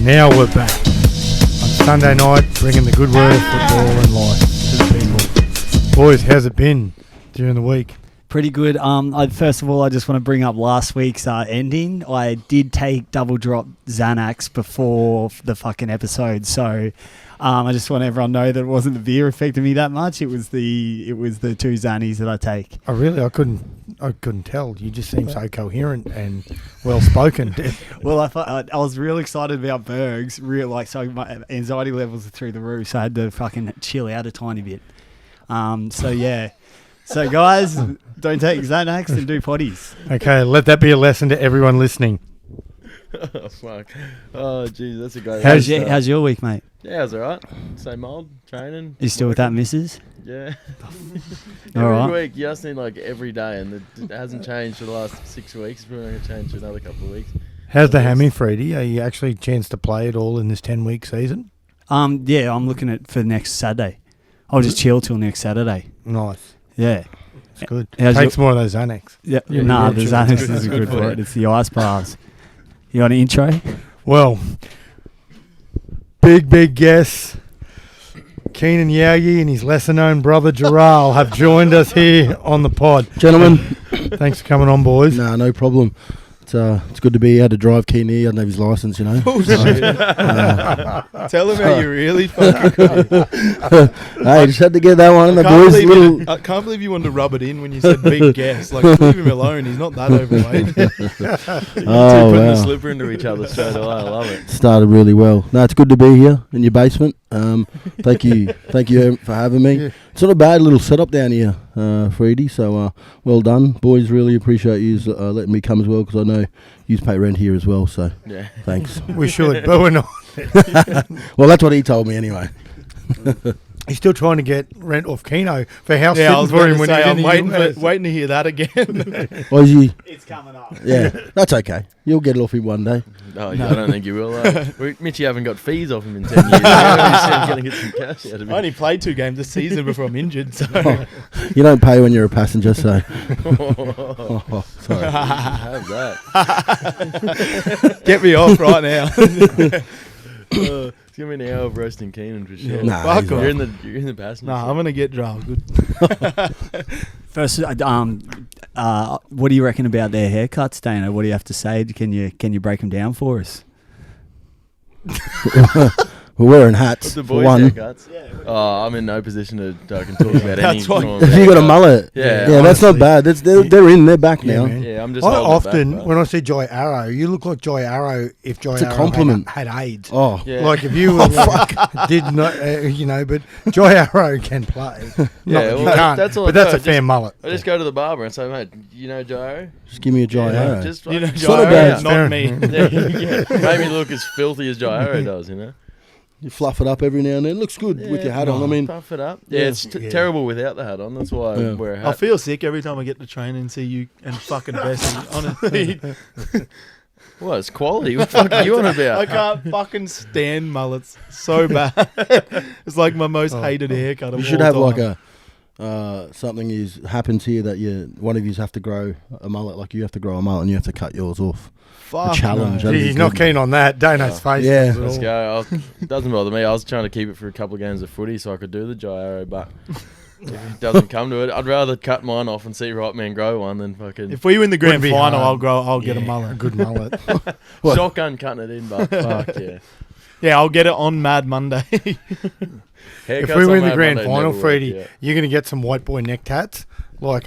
Now we're back on Sunday night, bringing the good word of football and life to the people. Boys, how's it been during the week? Pretty good. First of all, I just want to bring up last week's ending. I did take double drop Xanax before the fucking episode, so I just want everyone to know that it wasn't the beer affecting me that much. It was the two Xannies that I take. Oh, really? I couldn't tell. You just seem so coherent and well spoken. Well, I was real excited about Bergs. So my anxiety levels are through the roof. So I had to fucking chill out a tiny bit. So yeah. So guys, don't take Xanax and do potties. Okay, let that be a lesson to everyone listening. Oh, fuck. Oh, geez, that's a great How's your week, mate? Yeah, it's alright. Same old, training. You still with that missus? Yeah. Alright. Every week, you just need like every day, and it hasn't changed for the last 6 weeks. It's probably going to change for another couple of weeks. How's the hammy, Freddie? Are you actually chance to play at all in this 10-week season? Yeah, I'm looking at for next Saturday. I'll just chill till next Saturday. Nice. Yeah. It's good. Take some more of those Xanax. Yeah. The Xanax is good for it. It's the ice bars. You got an intro? Well, big guess. Keenan Yow Yeh and his lesser-known brother Jaral have joined us here on the pod. Gentlemen, thanks for coming on, boys. Nah, no problem. It's good to be able to drive Keen here. I don't have his license, you know. Bullshit. Tell him how you really fucking could. Hey, just had to get that one in the boys. I can't believe you wanted to rub it in when you said big guess. Like, leave him alone. He's not that overweight. You two putting the slipper into each other straight away. I love it. Started really well. No, it's good to be here in your basement. Thank you for having me. Yeah. It's not a bad little setup down here, Freddie. So well done, boys. Really appreciate you letting me come as well, because I know you pay rent here as well. So yeah, thanks. We should, but we're not. Well, that's what he told me anyway. He's still trying to get rent off Keno for house Yeah, I was for him going when to say, he's I'm waiting to hear that again. Well, It's coming up. Yeah, that's okay. You'll get it off him one day. Oh, yeah, I don't think you will. Mitchie haven't got fees off him in 10 years. He's going to get some cash out of him. I only played 2 games this season before I'm injured. So You don't pay when you're a passenger, so. Sorry. Have that. get me off right now. It's going to be an hour of roasting Keenan for sure. Nah, Fuck off. You're in the passenger. Nah, I'm going to get drunk. Good. First, what do you reckon about their haircuts, Dana? What do you have to say? Can you break them down for us? We're wearing hats. What's the for boys' one. haircuts? Oh, I'm in no position to talk about any. Have you got a mullet? Yeah, that's not bad. They're back now. Man. Yeah, I'm just. I often, when I see Joy Arrow, you look like Joy Arrow if Joy It's a Arrow compliment. had AIDS. Oh, yeah. Like if you did not, but Joy Arrow can play. Yeah, Not that well, you can't, that's all but I that's do. a fair mullet. I just go to the barber and say, mate, you know Joe? just give me a dry arrow. Just You know, like, not a bad- not me. yeah, make me look as filthy as Joe Arrow does, you know? You fluff it up every now and then. Looks good with your hat on. I mean, puff it up. Yeah, it's terrible without the hat on. That's why I wear a hat. I feel sick every time I get to train and see you and fucking Bessie. Honestly, Well, it's quality. What the fuck are you on about? I can't fucking stand mullets so bad. It's like my most hated haircut of you should all have time. like something happens here that one of you have to grow a mullet. Like you have to grow a mullet and you have to cut yours off. Fuck a challenge. no. That'd be He's not good. keen on that. Dano's face. Yeah. does it Let's all. go. It doesn't bother me. I was trying to keep it for a couple of games of footy so I could do the Joe Arrow, but if it doesn't come to it, I'd rather cut mine off and see right man grow one than fucking If we win the grand Wouldn't be final, hard. I'll get a Yeah, mullet. A good mullet. What? shotgun cutting it in, but fuck yeah. Yeah, I'll get it on Mad Monday. If Haircuts we on win the Mad grand Monday final, never work, Freddie, yeah. you're going to get some white boy neck tats, like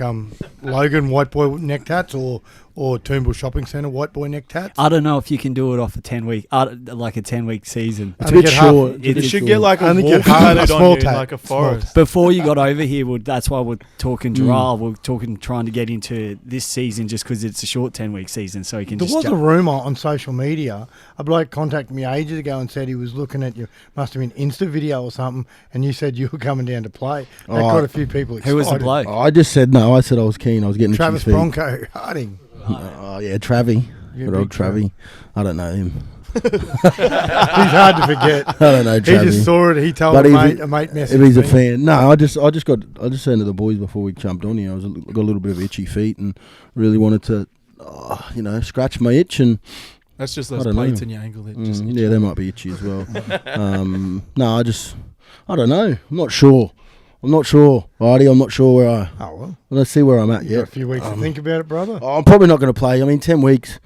Logan white boy neck tats or Toombul Shopping Centre white boy neck tats. I don't know if you can do it off a 10-week, like a 10-week season. It's a bit Get half- short. it You should get like a Only wolf get half tatted a on small you, tat. like a Small forest. Before you got over here, that's why we're talking Gerard. We're trying to get into this season just because it's a short 10-week season, so he can There just was a jump. rumour on social media. A bloke contacted me ages ago and said he was looking at your, must have been Insta video or something, and you said you were coming down to play. That Oh, got a few people excited. Who was the bloke? I just said no. I said I was keen. I was getting Travis itchy feet. Bronco Harding. Oh yeah, Travie. Yeah, Good old big Trav. Travie. I don't know him. He's hard to forget. I don't know He Travie. just saw it. He told But a if mate. he- A mate messaged If he's a me. fan, no. I just said to the boys before we jumped on here. I got a little bit of itchy feet and really wanted to, scratch my itch and That's just I those don't plates know. in your ankle. That just Yeah, they might be itchy as well. No, I don't know. I'm not sure, Artie. I'm not sure where Oh, well. let's see where I'm at You got a yet. few weeks to think about it, brother. I'm probably not going to play. I mean, 10 weeks,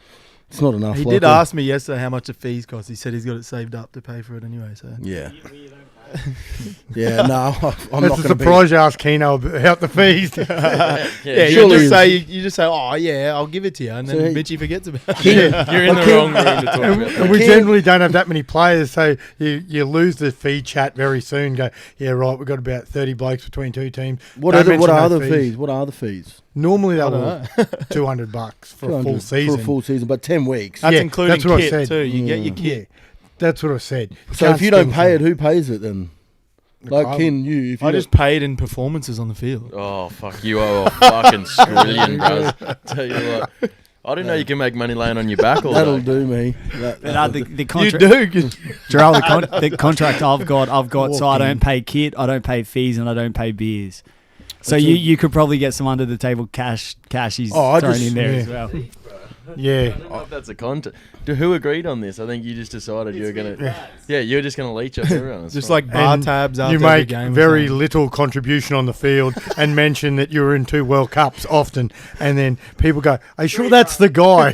it's not enough. He likely. did ask me yesterday how much the fees cost. He said he's got it saved up to pay for it anyway. So Yeah. Yeah, no, I'm That's not a going to be. surprise you ask Keno about the fees. yeah, surely you just say, oh yeah, I'll give it to you, and then So- Mitchie forgets about it. You're in the wrong room to talk about And that. we generally don't have that many players, so you lose the fee chat very soon. Go, yeah, right, we've got about 30 blokes between two teams. What Don't are mention the those fees? What are the fees? Normally I they don't were $200 for a 200 full season. For a full season, but 10 weeks. That's Yeah, including that's what I kit said. too. You get your Yeah, kit. that's what I said. So if you don't pay it, who pays it then? Like Ken, you. If you I just paid in performances on the field. Oh, fuck, you owe a fucking skrillion, bros. Tell you what. I didn't know you can make money laying on your back all that'll day. do me. But the You contract, do. 'Cause Gerald, the contract I've got, so I Walking. don't pay kit, I don't pay fees, and I don't pay beers. So That's you could probably get some under the table cashies I thrown just- in there yeah. as well. Yeah. I don't know if that's a contract. Who agreed on this? I think you just decided you were going to... Yeah, you were just going to leech off everyone. It's just fine. like bar And tabs after you every make game. or very something. little contribution on the field and mention that you were in 2 World Cups often, and then people go, "Are you sure that's the guy?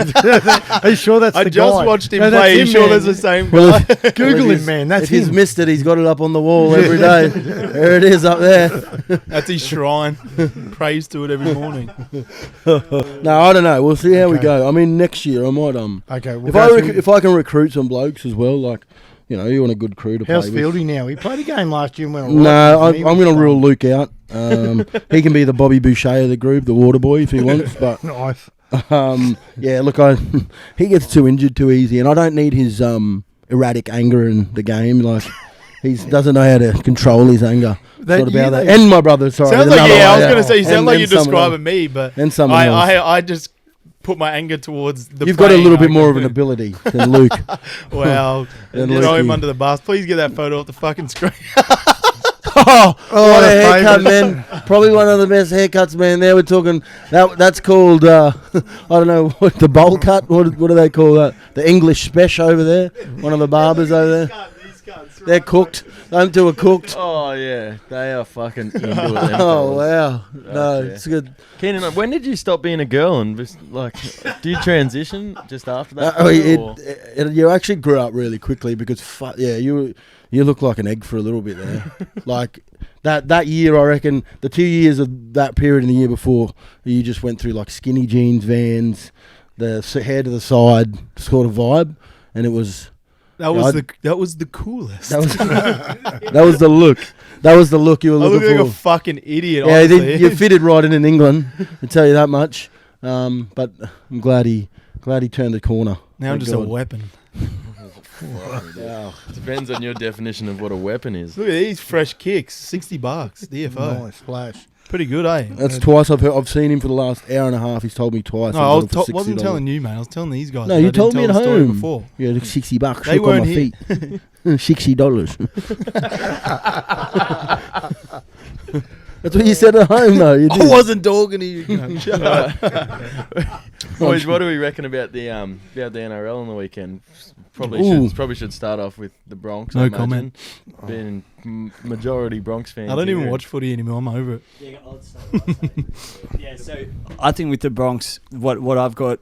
Are you sure that's I the just guy?" watched him No, that's play. You him, sure man. there's the same Well, guy? Google if him, man. That's if he's him. missed it, he's got it up on the wall every day. There it is up there. That's his shrine. Prays to it every morning. No, I don't know. We'll see how we Okay. go. I mean, next year I might Okay, we'll if go through- if I can recruit some blokes as well, like you want a good crew to How's play with. Fieldy now? He played a game last year and went all No, right. I'm going to rule Luke out. He can be the Bobby Boucher of the group, the water boy, if he wants. But Nice. yeah, look, he gets too injured too easy, and I don't need his erratic anger in the game. Like he doesn't know how to control his anger. That Sort of year about that. they- And my brother, sorry. Sounds another like one, I was going to say, you sound And- like and you're someone describing else. me, but And someone else. I just put my anger towards the. You've got a playing little bit more of argument. an ability than Luke. Well, Than throw him Lukey. under the bus. Please get that photo off the fucking screen. Oh, what a that's haircut, famous. man! Probably one of the best haircuts, man. There we're talking. That's called I don't know what the bowl cut. What do they call that? The English special over there. One of the barbers over there. They're cooked. Them two are cooked. Oh, yeah. They are fucking into it. them Oh fellas. wow! No, yeah. it's good. Keenan, when did you stop being a girl and just, like, do you transition just after that? or- You actually grew up really quickly because you look like an egg for a little bit there. Like that year, I reckon the 2 years of that period and the year before, you just went through like skinny jeans, Vans, the hair to the side sort of vibe, and it was. That was the coolest. That was the look. That was the look you were I look looking like a for. fucking idiot. Yeah, honestly. you fitted right in England. I tell you that much. But I'm glad he turned the corner. Now I'm Thank just a God. weapon. Wow. Depends on your definition of what a weapon is. Look at these fresh kicks. $60. DFO. Nice flash. Pretty good, eh? That's twice I've seen him for the last hour and a half. He's told me twice. No, I've I got him for wasn't $60. telling you, mate. I was telling these guys. No, but you I didn't told me tell at the story home. before. Yeah, like $60. They Shook on my weren't here. feet. $60. That's what you said at home, though. You I did. wasn't talking to you. No, shut up. Boys, what do we reckon about the NRL on the weekend? Ooh. Probably should start off with the Bronx. No I imagine. comment. Being majority Bronx fans. I don't even here. watch footy anymore. I'm over it. Yeah, so I think with the Bronx, what I've got,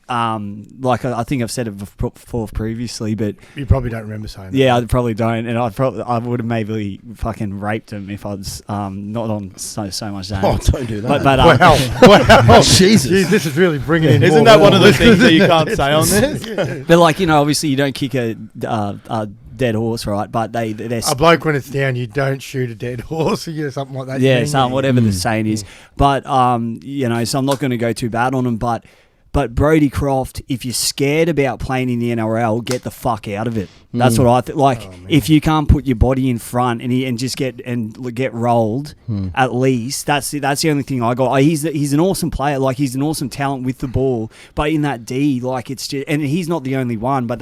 like I think I've said it before previously, but You probably don't remember saying that. yeah, I probably don't, and I would have maybe fucking raped him if I was not on so much Oh, Xanax. don't do that. But Wow. Jesus. Jeez, this is really bringing in Isn't more that one of the water. things that you can't say on this? but like obviously you don't kick a dead horse, right? But they're A bloke when it's down, you don't shoot a dead horse or something like that. yeah, You so mean? whatever the saying is. But so I'm not going to go too bad on him. But Brodie Croft, if you're scared about playing in the NRL, get the fuck out of it. That's what I think. Like, if you can't put your body in front and just get rolled, at least that's the only thing I got. He's an awesome player. Like, he's an awesome talent with the ball. But in that D, like, it's just, and he's not the only one. But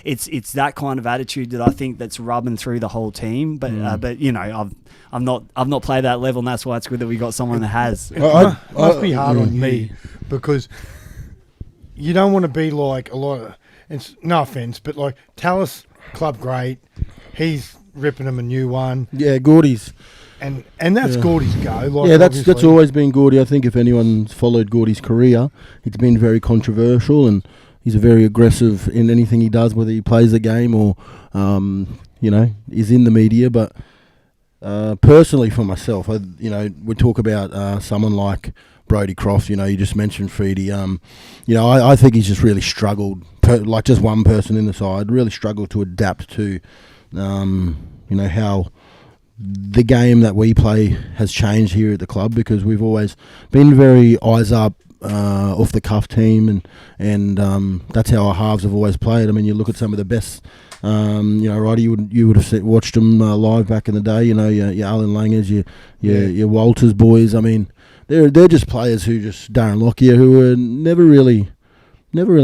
it's that kind of attitude that I think that's rubbing through the whole team. But I've not played that level, and that's why it's good that we got someone that has. Must be hard on me because you don't want to be like a lot of. it's no offence, but like Tallis club great, he's ripping him a new one, Yeah, Gordy's. and that's Gordy's go. Like, Yeah, that's obviously. always been Gordy. I think if anyone's followed Gordy's career, it's been very controversial, and he's a very aggressive in anything he does, whether he plays the game or, is in the media. But personally, for myself, we talk about someone like Brodie Croft. You just mentioned Freedy. I think he's just really struggled, like just one person in the side, really struggled to adapt to, how the game that we play has changed here at the club, because we've always been very eyes up, off the cuff team, and that's how our halves have always played. I mean, you look at some of the best, Roddy, you would have watched them live back in the day. Your Alan Langers, your Walters boys. I mean, they're just players who Darren Lockyer, who were never really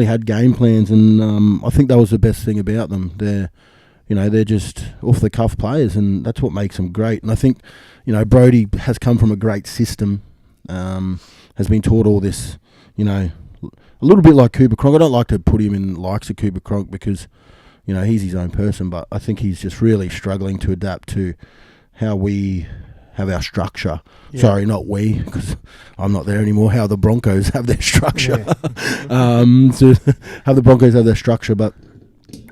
had game plans, and I think that was the best thing about them. They're just off the cuff players, and that's what makes them great. And I think, Brodie has come from a great system, has been taught all this, a little bit like Cooper Cronk. I don't like to put him in likes of Cooper Cronk because, he's his own person, but I think he's just really struggling to adapt to how we have our structure. Yeah. Sorry, not we, because I'm not there anymore. How the Broncos have their structure. Yeah. So how the Broncos have their structure, but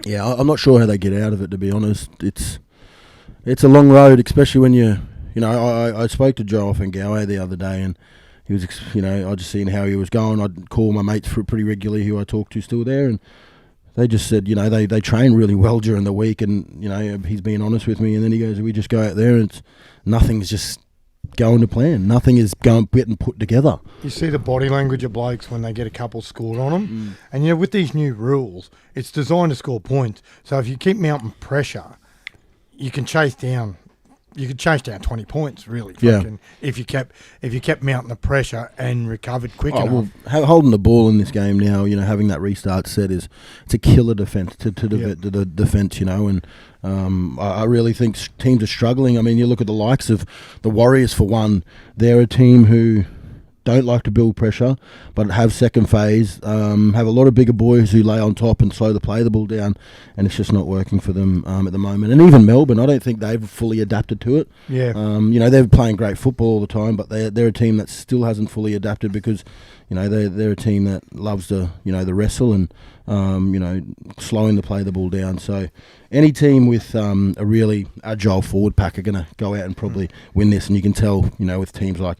yeah, I'm not sure how they get out of it, to be honest. It's a long road, especially when I spoke to Joe Offengower the other day, and he was, I just seen how he was going. I'd call my mates pretty regularly who I talk to still there, and they just said, they train really well during the week, and, he's being honest with me, and then he goes, we just go out there and nothing's just going to plan. Nothing is getting put together. You see the body language of blokes when they get a couple scored on them. And, with these new rules, it's designed to score points. So if you keep mounting pressure, you can chase down 20 points, really. Yeah. If you kept mounting the pressure and recovered quick enough. Well, holding the ball in this game now, having that restart set it's a killer defense to the defense, and I really think teams are struggling. I mean, you look at the likes of the Warriors, for one. They're a team who don't like to build pressure, but have second phase, have a lot of bigger boys who lay on top and slow the ball down, and it's just not working for them at the moment. And even Melbourne, I don't think they've fully adapted to it. Yeah. They're playing great football all the time, but they're a team that still hasn't fully adapted because, they're a team that loves to, the wrestle and, slowing the ball down. So any team with a really agile forward pack are going to go out and probably win this, and you can tell, with teams like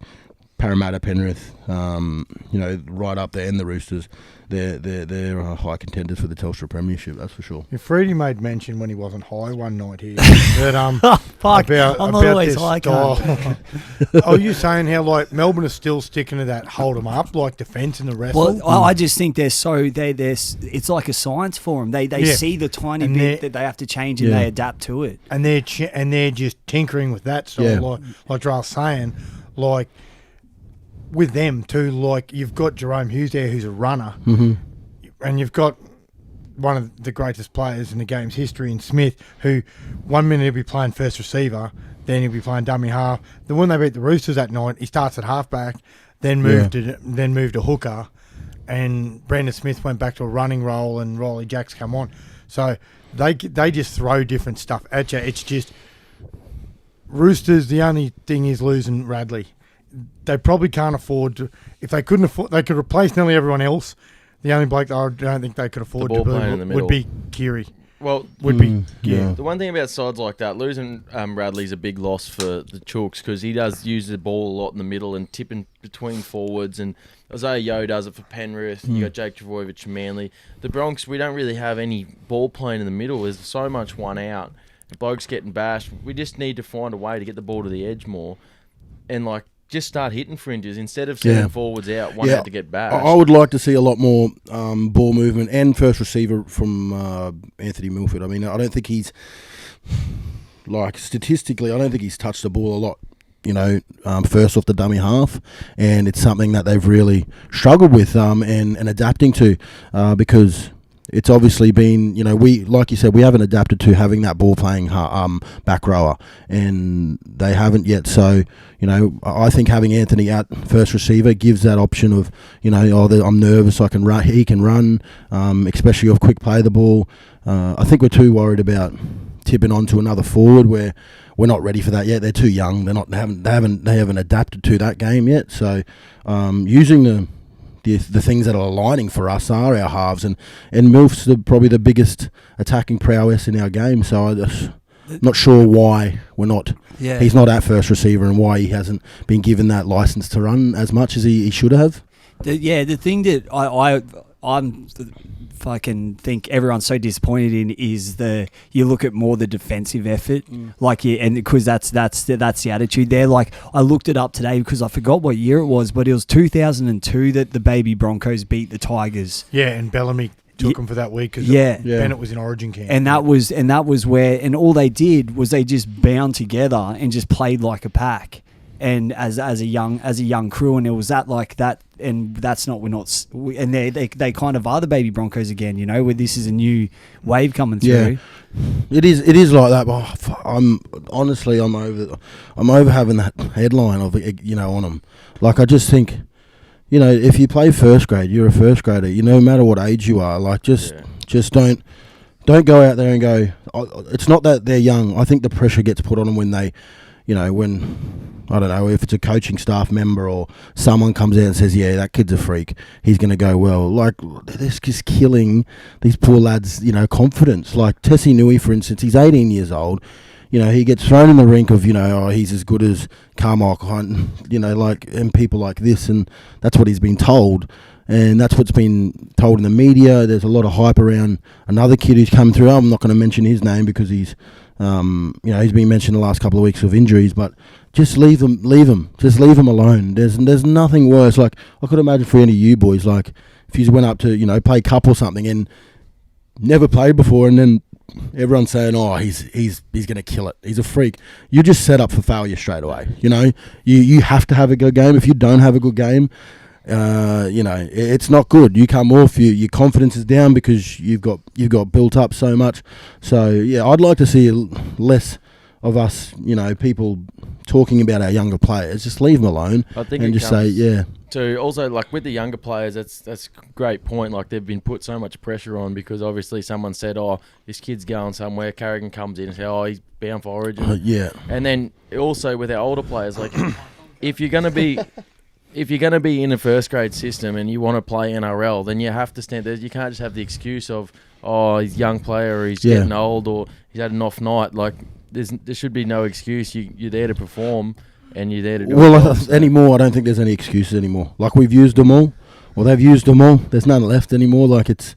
Parramatta, Penrith, right up there, and the Roosters, they're high contenders for the Telstra Premiership. That's for sure. If Freddie made mention when he wasn't high one night here that Fuck, I'm not always high. Are you saying how like Melbourne is still sticking to that hold them up like defence in the wrestle? Well, I just think they're it's like a science for them. They see the tiny bit that they have to change and they adapt to it. And they're just tinkering with that. So like Drell's saying, like. With them too, like you've got Jerome Hughes there, who's a runner, and you've got one of the greatest players in the game's history in Smith, who 1 minute he'll be playing first receiver, then he'll be playing dummy half. Then when they beat the Roosters that night, he starts at halfback, then moved to hooker, and Brandon Smith went back to a running role, and Riley Jacks come on. So they just throw different stuff at you. It's just Roosters. The only thing is losing Radley. They probably can't afford to. If they couldn't afford, they could replace nearly everyone else. The only bloke that I don't think they could afford to would be Keary. Well, The one thing about sides like that, losing Radley's a big loss for the Chooks because he does use the ball a lot in the middle and tipping between forwards. And Isaiah Yeo does it for Penrith. You got Jake Trbojevic and Manly. The Bronx, we don't really have any ball playing in the middle. There's so much one out. The bloke's getting bashed. We just need to find a way to get the ball to the edge more, and just start hitting fringes instead of sending forwards out, out to get bashed. I would like to see a lot more ball movement and first receiver from Anthony Milford. I mean, I don't think he's, statistically, I don't think he's touched the ball a lot, first off the dummy half. And it's something that they've really struggled with and adapting to because, it's obviously been, we, like you said, we haven't adapted to having that ball playing back rower, and they haven't yet. So, I think having Anthony at first receiver gives that option of, I'm nervous, I can run, he can run, especially off quick play the ball. I think we're too worried about tipping on to another forward where we're not ready for that yet. They're too young. They haven't adapted to that game yet. So, using the things that are aligning for us are our halves, and Milf's probably the biggest attacking prowess in our game. So I'm not sure why we're not. Yeah. He's not at first receiver, and why he hasn't been given that license to run as much as he should have. The thing that I'm fucking think everyone's so disappointed in is you look at more the defensive effort, and because that's the attitude there. Like, I looked it up today because I forgot what year it was, but it was 2002 that the baby Broncos beat the Tigers. Yeah, and Bellamy took them for that week because Bennett was in Origin camp, and that was where, and all they did was they just bound together and just played like a pack. And as a young crew, and it was that, and that's not and they kind of are the baby Broncos again, where this is a new wave coming through. Yeah, it is like that. But I'm over having that headline of on them. Like, I just think, if you play first grade, you're a first grader. No matter what age you are, like just don't go out there and go. It's not that they're young. I think the pressure gets put on them when they, when, I don't know, if it's a coaching staff member or someone comes out and says, yeah, that kid's a freak, he's going to go well. Like, this is killing these poor lads, confidence. Like Tessie Nui, for instance, he's 18 years old. He gets thrown in the rink of, he's as good as Carmichael Hunt, and people like this, and that's what he's been told. And that's what's been told in the media. There's a lot of hype around another kid who's come through. I'm not going to mention his name because he's been mentioned the last couple of weeks of injuries, but just leave him. Just leave him alone. There's nothing worse. Like, I could imagine for any of you boys, like, if you went up to, play cup or something and never played before, and then everyone's saying, oh, he's going to kill it, he's a freak. You just set up for failure straight away. You have to have a good game. If you don't have a good game, it's not good. You come off, your confidence is down because you've got built up so much. So yeah, I'd like to see less of us, people talking about our younger players. Just leave them alone. I think and just say, yeah. To also, like, with the younger players, that's a great point. Like, they've been put so much pressure on because obviously someone said, oh, this kid's going somewhere. Carrigan comes in and says, oh, he's bound for Origin. Yeah. And then also with our older players, like, if you're going to be in a first grade system and you want to play NRL, then you have to stand there. You can't just have the excuse of, oh, he's a young player, or he's getting old, or he's had an off night. Like, there should be no excuse. You're there to perform, and you're there to do it. Anymore, I don't think there's any excuses anymore. Like, we've used them all. Well, they've used them all. There's none left anymore. Like, it's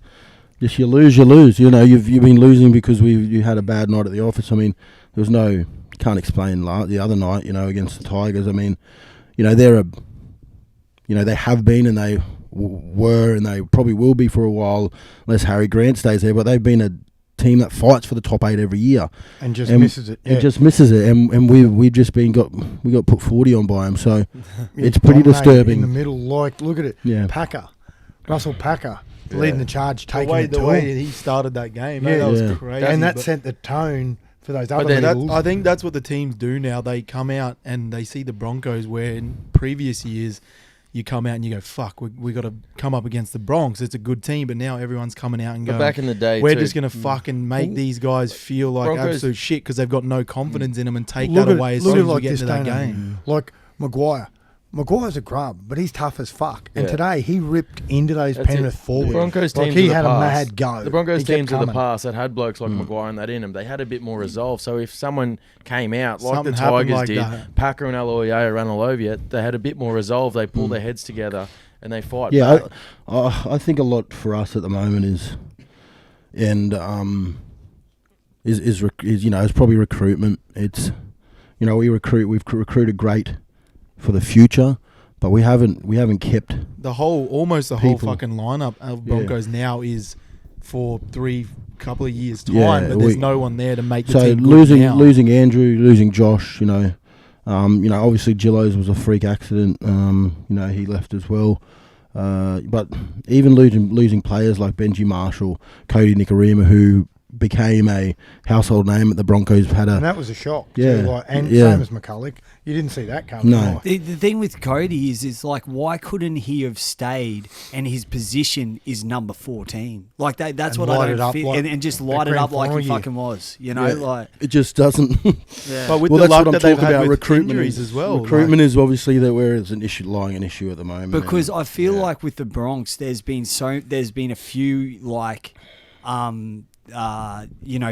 just you lose. You've been losing because you had a bad night at the office. I mean, there was no, can't explain the other night, against the Tigers. I mean, they're they have been, and they were, and they probably will be for a while, unless Harry Grant stays there. But they've been a team that fights for the top 8 every year, and misses it. Yeah. And just misses it, and we've just got put 40 on by them. So it's pretty disturbing. In the middle, like, look at it. Yeah, Russell Packer leading the charge, taking it to the way him. he started that game. Yeah, that was crazy. And that set the tone for those other Eagles. I think that's what the teams do now. They come out and they see the Broncos, where in previous years you come out and you go, fuck, we got to come up against the Bronx. It's a good team, but now everyone's coming out and going, back in the day, we're just going to fucking make these guys feel like Broncos, absolute shit because they've got no confidence in them, and take that away as soon as we get into that game. Like Maguire's a grub, but he's tough as fuck. And today he ripped into those Penrith forwards. The Broncos like teams he of the had past, a mad go. The Broncos teams of the past that had blokes like Maguire and that in them, they had a bit more resolve. So if someone came out like the Tigers did, Packer and Aloiai ran all over you, they had a bit more resolve. They pull their heads together and they fight back. I think a lot for us at the moment is probably recruitment. It's we've recruited great for the future, but we haven't kept the whole fucking lineup of Broncos now is for couple of years time, but there's no one there to make the team losing Andrew, losing Josh, obviously Gillows was a freak accident. He left as well. But even losing players like Benji Marshall, Cody Nicarima, who became a household name at the Broncos, and that was a shock. Yeah, too, same as McCulloch. You didn't see that coming. No. The thing with Cody is like, why couldn't he have stayed? And his position is number 14. Like that's and what I light it don't up feel, like and just light it up like he fucking was. You know, like it just doesn't. yeah. But with Well, the that's luck what that I'm they've talking had about. with Recruitment injuries as well. Recruitment is obviously where it's an issue at the moment. Because and, I feel like with the Bronx, there's been a few like,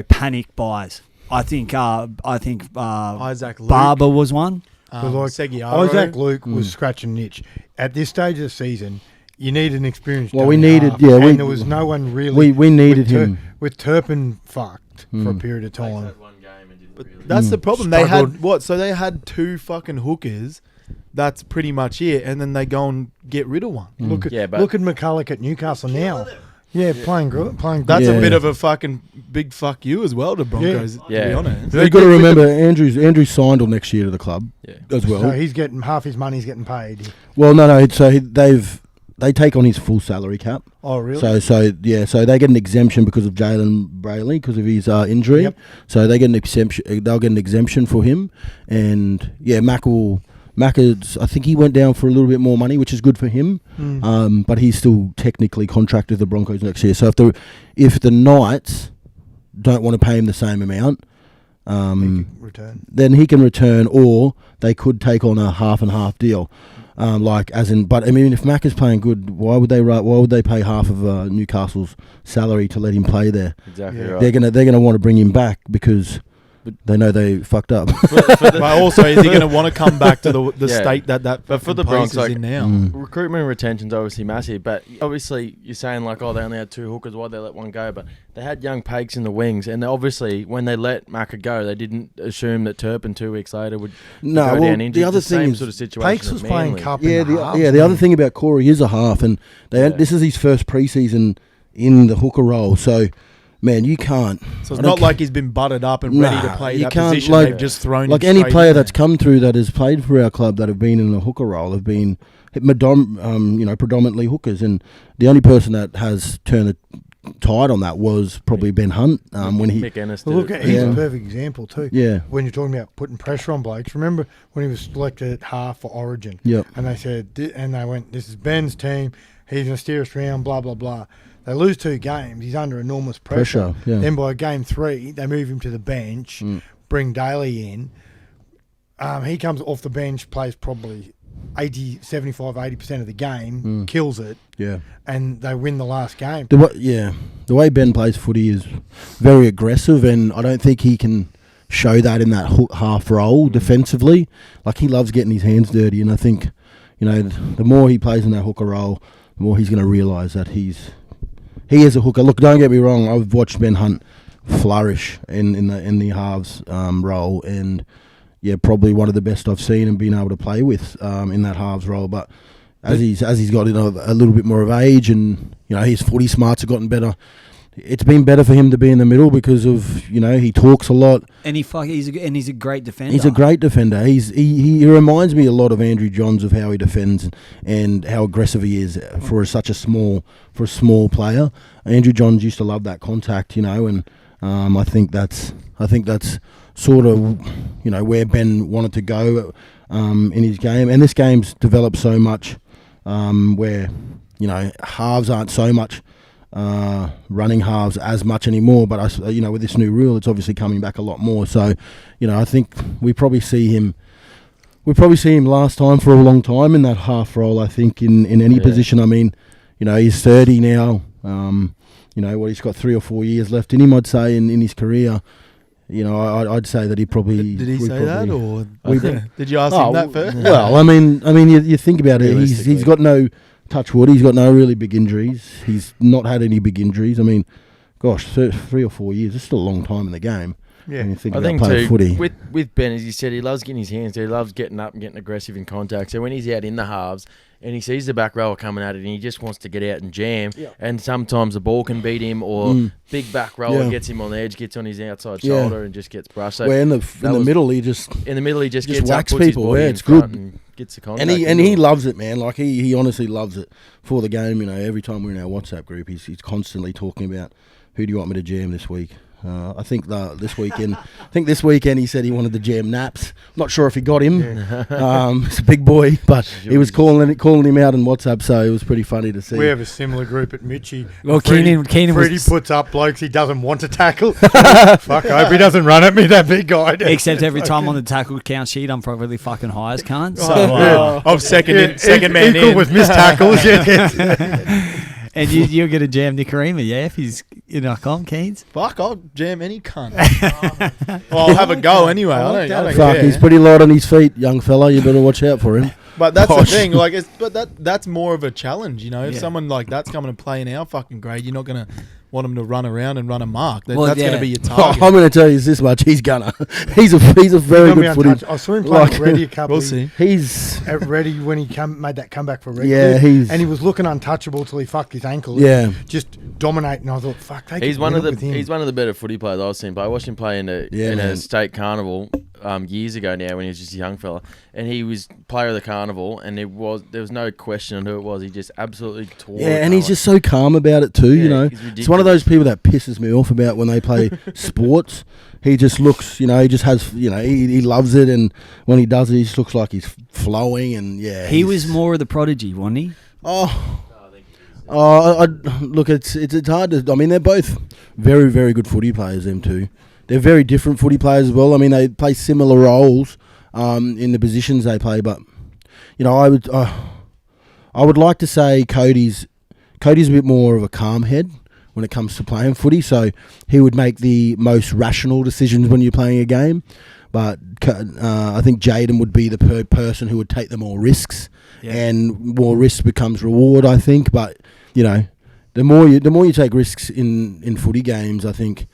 panic buys. I think Isaac Luke, Barber was one. Seguiaro. Isaac Luke was scratching an itch. At this stage of the season, you need an experienced. Well, we dummy needed- half, yeah, and we- there was no one really. we needed with him. with Turpin fucked for a period of time. Had one game and didn't really. That's the problem. They had Struggled. what? So they had 2 fucking hookers. That's pretty much it. And then they go and get rid of one. Look at Yeah, but- look at McCulloch at Newcastle now. Yeah, playing good. That's Yeah. a bit of a fucking big fuck you as well to Broncos, to Yeah. be honest. You've got to remember, Andrew signed on next year to the club Yeah. as well. So he's getting half his money's getting paid. Well, no. So they take on his full salary cap. Oh, really? So they get an exemption because of Jalen Brayley because of his injury. Yep. So they get an exemption. They'll get an exemption for him, and yeah, Macca's, I think he went down for a little bit more money, which is good for him. But he's still technically contracted with the Broncos next year. So if the Knights don't want to pay him the same amount, Return. then he can return, or they could take on a half and half deal. But I mean, if Mac is playing good, why would they pay half of Newcastle's salary to let him play there? Exactly Yeah. right. They're gonna want to bring him back because they know they fucked up. But also, is he going to want to come back to the Yeah. state that But for the place Bronx, is like- in now? Recruitment and retention's obviously massive, but obviously you're saying like, oh, they only had 2 hookers, why'd they let one go? But they had young Pakes in the wings, and obviously when they let Macca go, they didn't assume that Turpin 2 weeks later would No, go well, down injured. the other It's the thing same is sort of situation. Pakes at was playing Manly. cup Yeah, in the halves, the other thing about Corey is a half, and this is his first preseason in the hooker role. So, man, you can't. So it's not like he's been butted up and ready to Nah, play you that can't, position. like- They've just thrown Like him any straight player in that's there. come through that has played for our club that have been in the hooker role have been predominantly hookers, and the only person that has turned the tide on that was probably Ben Hunt when he. Mick Ennis Well, did look, it. he's Yeah. a perfect example too. Yeah. When you're talking about putting pressure on blokes, remember when he was selected at half for Origin? Yep. And they said, and they went, "This is Ben's team. He's going to steer us around." Blah blah blah. They lose 2 games. He's under enormous pressure. Yeah. Then by game 3, they move him to the bench, bring Daly in. He comes off the bench, plays probably 80% of the game, kills it, Yeah. and they win the last game. The way Ben plays footy is very aggressive, and I don't think he can show that in that half role defensively. Like, he loves getting his hands dirty, and I think, the more he plays in that hooker role, the more he's going to realise that he is a hooker. Look, don't get me wrong, I've watched Ben Hunt flourish in the halves role, and yeah, probably one of the best I've seen and been able to play with in that halves role. But as he's got a little bit more of age, and his footy smarts have gotten better, it's been better for him to be in the middle because of he talks a lot. And he's a great defender. He's a great defender. He reminds me a lot of Andrew Johns of how he defends and how aggressive he is for a small player. Andrew Johns used to love that contact, and I think that's sort of where Ben wanted to go in his game. And this game's developed so much where halves aren't so much running halves as much anymore, but with this new rule, it's obviously coming back a lot more. So, I think we probably see him last time for a long time in that half role. I think in any position. I mean, he's 30 now. He's got 3 or 4 years left in him, I'd say, in his career. I'd say that he probably Did he say that, or think- did you ask him that first? Well, I mean, you think about it. He's Realistically. got no touch wood. He's got no really big injuries. He's not had any big injuries. I mean, gosh, 3 or 4 years. It's still a long time in the game. Yeah. When you think I about think playing too, footy. with Ben, as you said, he loves getting his hands there. He loves getting up and getting aggressive in contact. So when he's out in the halves and he sees the back rower coming at it and he just wants to get out and jam, and sometimes the ball can beat him, or big back rower gets him on the edge, gets on his outside shoulder and just gets brushed. So Where in the middle, he just in the middle, he just gets up, whacks puts his people. body Yeah, in it's front good. and gets the contact. And he loves it, man. Like he honestly loves it for the game. You know, every time we're in our WhatsApp group, he's constantly talking about who do you want me to jam this week. I think this weekend he said he wanted to jam Naps. Not sure if he got him. He's a big boy, but he was calling him out on WhatsApp, so it was pretty funny to see. We have a similar group at Mitchie. Well, Freddie puts up blokes he doesn't want to tackle. Fuck, I hope he doesn't run at me, that big guy. Except every time on the tackle count sheet, I'm probably fucking high as cunt. So, Of second man equal in. with missed tackles. Yeah. and you'll get a jam Nicarima, yeah, if he's on Keens. Fuck, I'll jam any cunt. I'll have a go anyway. I don't Fuck, care. he's pretty light on his feet, young fella. You better watch out for him. But that's the Gosh. thing. Like, that's more of a challenge, you know. If Yeah. someone like that's coming to play in our fucking grade, you're not gonna want him to run around and run a mark. Well, That's yeah. gonna be your Oh, target. I'm going to tell you this much. He's gonna. He's a very good footy. I saw him playing Like- at Reddy a couple We'll see. He's at Reddy when he made that comeback for Redcliffe. Yeah, he's- and he was looking untouchable till he fucked his ankle. Yeah. Just dominating. I thought, fuck, take He's it, one win of it with the him. he's one of the better footy players I've seen play. I watched him play in Yeah, a man. state carnival years ago now when he was just a young fella, and he was player of the carnival, and there was no question on who it was. He just absolutely tore. Yeah, and he's just so calm about it too. You Yeah, know, he's it's one of those people that pisses me off about when they play sports. He just looks, he just has, he loves it, and when he does it, he just looks like he's flowing, and yeah. He was more of the prodigy, wasn't he? Look, it's hard to. I mean, they're both very, very good footy players. Them two, they're very different footy players as well. I mean, they play similar roles in the positions they play, but I would like to say Cody's a bit more of a calm head when it comes to playing footy. So he would make the most rational decisions when you're playing a game. But I think Jaden would be the person who would take the more risks, and more risk becomes reward, I think. But the more you take risks in footy games, I think,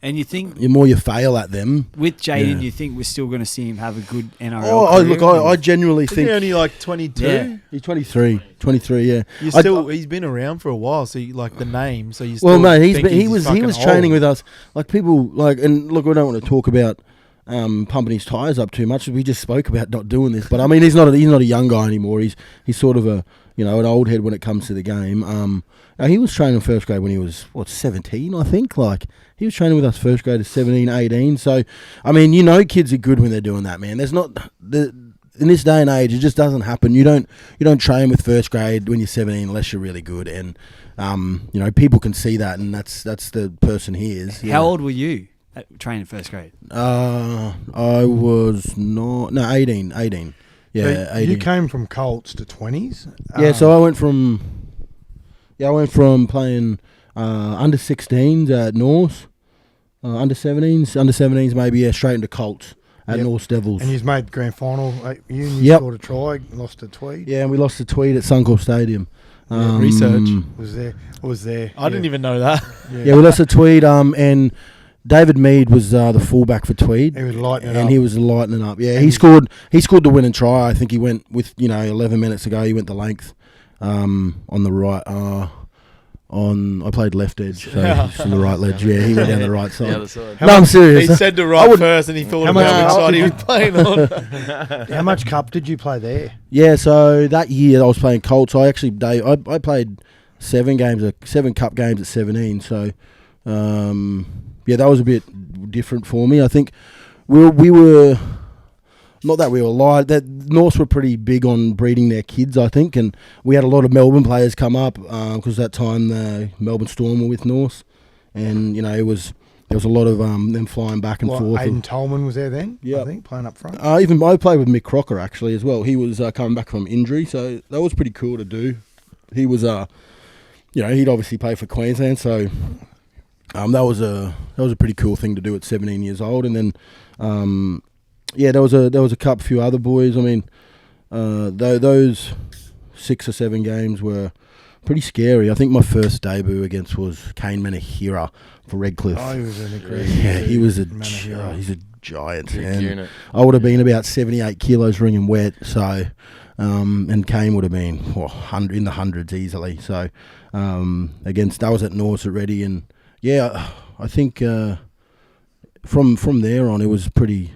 And you think the more you fail at them. with Jaden, Yeah. you think we're still going to see him have a good NRL Look, career? I genuinely Isn't think he only like 22? Yeah. he's 23, yeah. He's been around for a while, so you like the name. So you still Well, no, he think was fucking training old. with us. Like people and look, we don't want to talk about pumping his tires up too much. We just spoke about not doing this, but I mean, he's not a young guy anymore. He's sort of a an old head when it comes to the game. He was training first grade when he was 17, I think. Like he was training with us first grade at 17, 18. So I mean, kids are good when they're doing that, man. There's not in this day and age, it just doesn't happen. You don't train with first grade when you're 17 unless you're really good, and people can see that, and that's the person he is. How old were you at training first grade? I was 18. Yeah, So 18. you came from Colts to 20s? Yeah, so I went from playing under 16s at North, under 17s maybe, straight into Colts at Yep. North Devils. And you made grand final. You Yep. scored a try, lost to Tweed. Yeah, and we lost to Tweed at Suncorp Stadium. Research. Was there. I didn't even know that. Yeah, we lost to Tweed, and David Mead was the fullback for Tweed. He was lighting it And up. he was lighting it up. Yeah, And he he's- scored the winning try. I think he went with 11 minutes ago. He went the length on the right. I played left edge, so he's on the right ledge. Yeah, he went down the right The side. other side. No, I'm serious. He said the I right would- first, and he thought How about much- which side he was playing on. How much cup did you play there? Yeah, so that year I was playing Colts. I played 7 cup games at 17. So that was a bit different for me. I think we were. Not that we were lied. That Norths were pretty big on breeding their kids, I think, and we had a lot of Melbourne players come up because that time the Melbourne Storm were with Norths, and there was a lot of them flying back and forth. Aidan Tolman was there then, Yep. I think, playing up front. Even I played with Mick Crocker actually as well. He was coming back from injury, so that was pretty cool to do. He was he'd obviously play for Queensland, so that was a pretty cool thing to do at 17 years old, and then. There was a few other boys. I mean, those 6 or 7 games were pretty scary. I think my first debut against was Kane Manahira for Redcliffe. Oh, he was an aggressive. Yeah, he was Manahira. he's a giant. Big And unit. I would have been about 78 kilos wringing wet. So, and Kane would have been in the hundreds easily. So, that was at North at Reddy, and I think from there on it was pretty.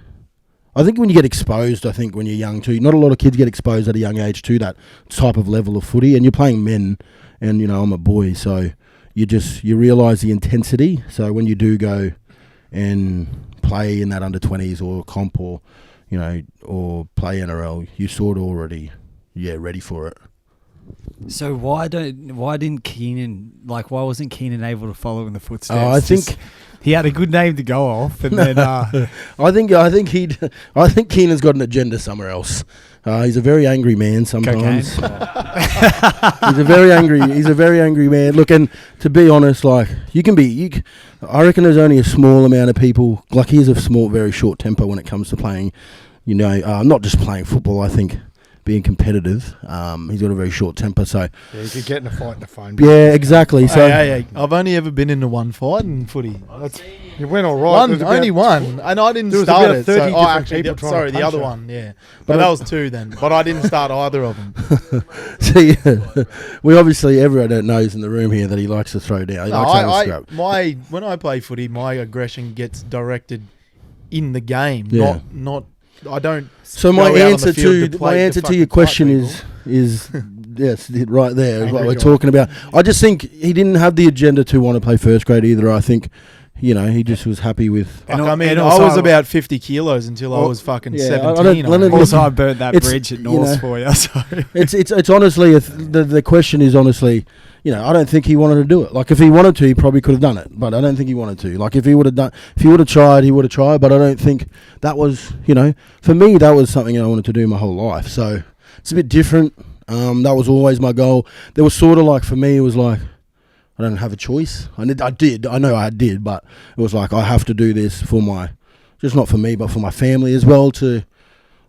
I think when you get exposed, I think when you're young too, not a lot of kids get exposed at a young age to that type of level of footy, and you're playing men, and I'm a boy, so you realise the intensity. So when you do go and play in that under 20s or comp or or play NRL, you sort of already ready for it. So why wasn't Keenan able to follow in the footsteps? I think he had a good name to go off, and then I think Keenan's got an agenda somewhere else. He's a very angry man sometimes. He's a very angry man. Look, and to be honest, like I reckon there's only a small amount of people. Like he has a very short temper when it comes to playing. Not just playing football. I think being competitive. He's got a very short temper, so you could get in a fight in the phone. Yeah, exactly. So hey, I've only ever been into one fight in footy. You went all right. Only one, and I didn't start it. Sorry, the other one, yeah. But that was two then. But I didn't start either of them. See, we obviously everyone knows in the room here that he likes to throw down. When I play footy, my aggression gets directed in the game, not. I don't. So my answer to your question is yes, right there is what we're talking about. I just think he didn't have the agenda to want to play first grade either. I think, he just was happy with. I was about 50 kilos until I was fucking 17. I burnt that bridge at North for you. So. It's honestly the question is honestly. I don't think he wanted to do it. Like, if he wanted to, he probably could have done it. But I don't think he wanted to. Like, if he would have tried, he would have tried. But I don't think that was, for me, that was something I wanted to do my whole life. So it's a bit different. That was always my goal. There was sort of like, for me, it was like, I don't have a choice. I know I did, but it was like, I have to do this for just not for me, but for my family as well to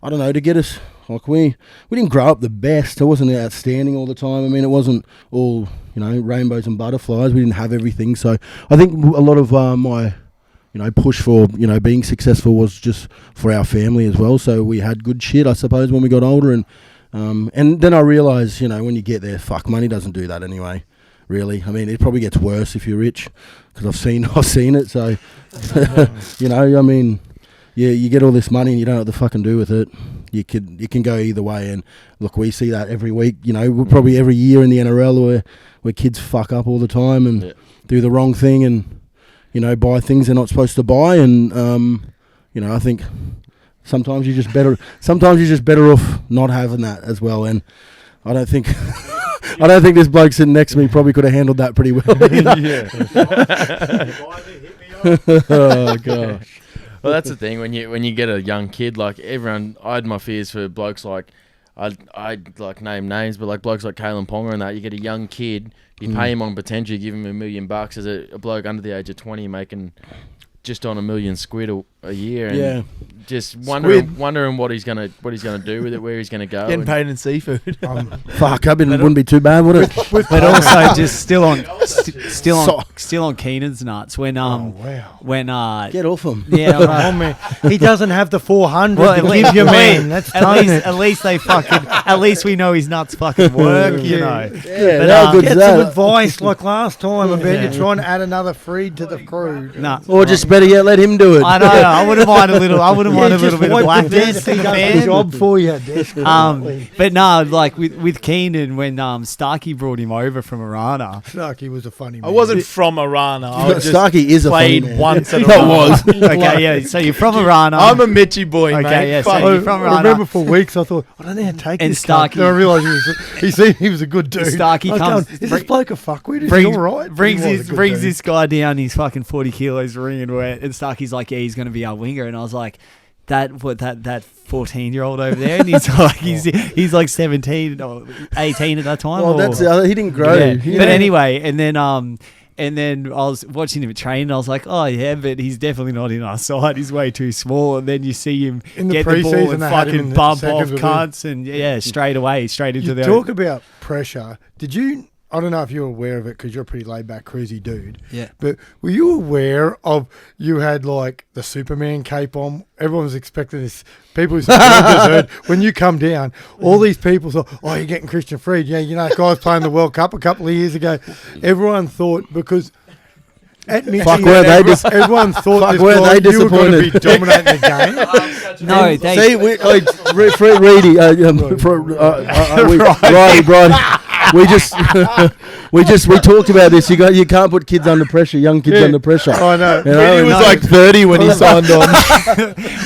get us. Like we didn't grow up the best. It wasn't outstanding all the time. I mean, it wasn't all rainbows and butterflies. We didn't have everything. So I think a lot of my push for being successful was just for our family as well. So we had good shit, I suppose, when we got older. And then I realised when you get there, money doesn't do that anyway. Really, I mean, it probably gets worse if you're rich because I've seen it. So I mean. Yeah, you get all this money and you don't know what to fucking do with it. You can go either way, and look, we see that every week. Probably every year in the NRL where kids fuck up all the time and do the wrong thing and buy things they're not supposed to buy. And I think sometimes you're just better off not having that as well. And I don't think this bloke sitting next to me probably could have handled that pretty well. Oh gosh. Well, that's the thing when you get a young kid, like everyone. I had my fears for blokes like I like name names, but like blokes like Kalen Ponga and that. You get a young kid, you pay him on potential, you give him $1 million as a bloke under the age of 20 making just on $1 million squid a year, and just wondering what he's gonna do with it, where he's gonna go. Getting paid in seafood. Wouldn't be too bad, would it? But also just still on Keenan's nuts when get off him. Yeah, man. He doesn't have the 400 well, to give you, man. That's at least we know his nuts fucking work, Yeah, But get some advice like last time about you trying to add another freed to the crew. Nah. Or just better yet, let him do it. I know. I wouldn't mind a little bit of blackness in the a fan. job for you, But no, like with Keenan when Starkey brought him over from Arana. Starkey was a funny man. I wasn't from Arana. I just Starkey is a funny played man. once at That Arana. was. Okay, yeah. So you're from Arana. I'm a Mitchie boy, mate. Okay, yeah. So Fuck. you're from I Arana. remember for weeks I thought, I don't know how to take And this Starkey- cunt. Then I realised he was a good dude. Starkey I was comes- going, is this bloke a fuckwit? Is he all right? Brings He was a good dude. this guy down. He's fucking 40 kilos ringing wet, and Starkey's like, yeah, he's going to be our winger. And I was like, that 14-year-old over there, and he's like he's like 17 or 18 at that time. Well, that's he didn't grow. Yeah. But anyway, and then I was watching him train, and I was like, oh yeah, but he's definitely not in our side. He's way too small. And then you see him In the get the ball pre-season, and they had him in fucking the bump second off division. cunts, and straight into You the talk about pressure. Did you? I don't know if you're aware of it because you're a pretty laid-back, cruisy dude. Yeah. But were you aware of you had like the Superman cape on? Everyone was expecting this. People who heard when you come down, all these people thought, "Oh, you're getting Christian Freed." Yeah, guys playing the World Cup a couple of years ago. Everyone thought because at Mitchie, Fuck, weren't they everyone thought Fuck, this weren't guy, they you were going to be disappointed? dominating the game. No, they. See, Fred Reedy, Brody. We talked about this. You can't put kids under pressure, young kids under pressure. I know. You know, He was and- like 30 when he signed on.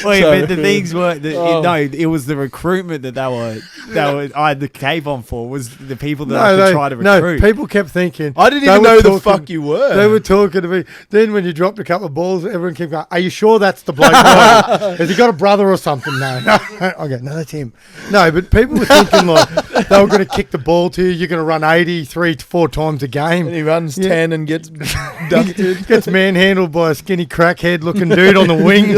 Wait, So- but the things were no, it was the recruitment that I had the cape on for was the people that I could try to recruit. No, people kept thinking. I didn't they even were know the talking- fuck you were. They were talking to me. Then when you dropped a couple of balls, everyone kept going, "Are you sure that's the bloke? Has he got a brother or something?" No. I go, "No, that's him." No, but people were thinking like they were going to kick the ball to you. You're going to run 80 3 to 4 times a game. And he runs 10 and gets dunked. Gets manhandled by a skinny crackhead looking dude on the wing. You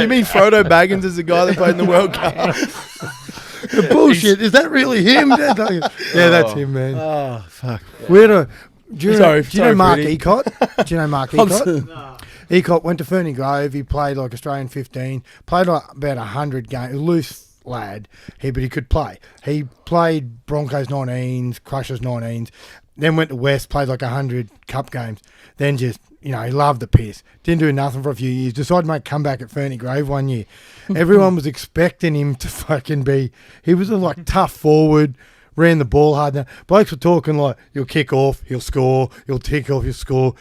mean Frodo Baggins is the guy that played in the World Cup? The bullshit. Is that really him? Yeah, that's him, man. Oh, fuck. We had a. Do you know Sorry, Mark Freddie. Ecott? Do you know Mark Ecott? Ecott went to Ferny Grove. He played like Australian 15. Played like about 100 games. Loose lad, but he could play. He played Broncos 19s, Crushers 19s. Then went to West, played like 100 cup games. Then just, he loved the piss. Didn't do nothing for a few years. Decided to make a comeback at Ferny Grove one year. Everyone was expecting him to fucking be. He was a tough forward. Ran the ball hard. Now, blokes were talking like, he'll kick off, he'll score, he'll kick off, he'll score.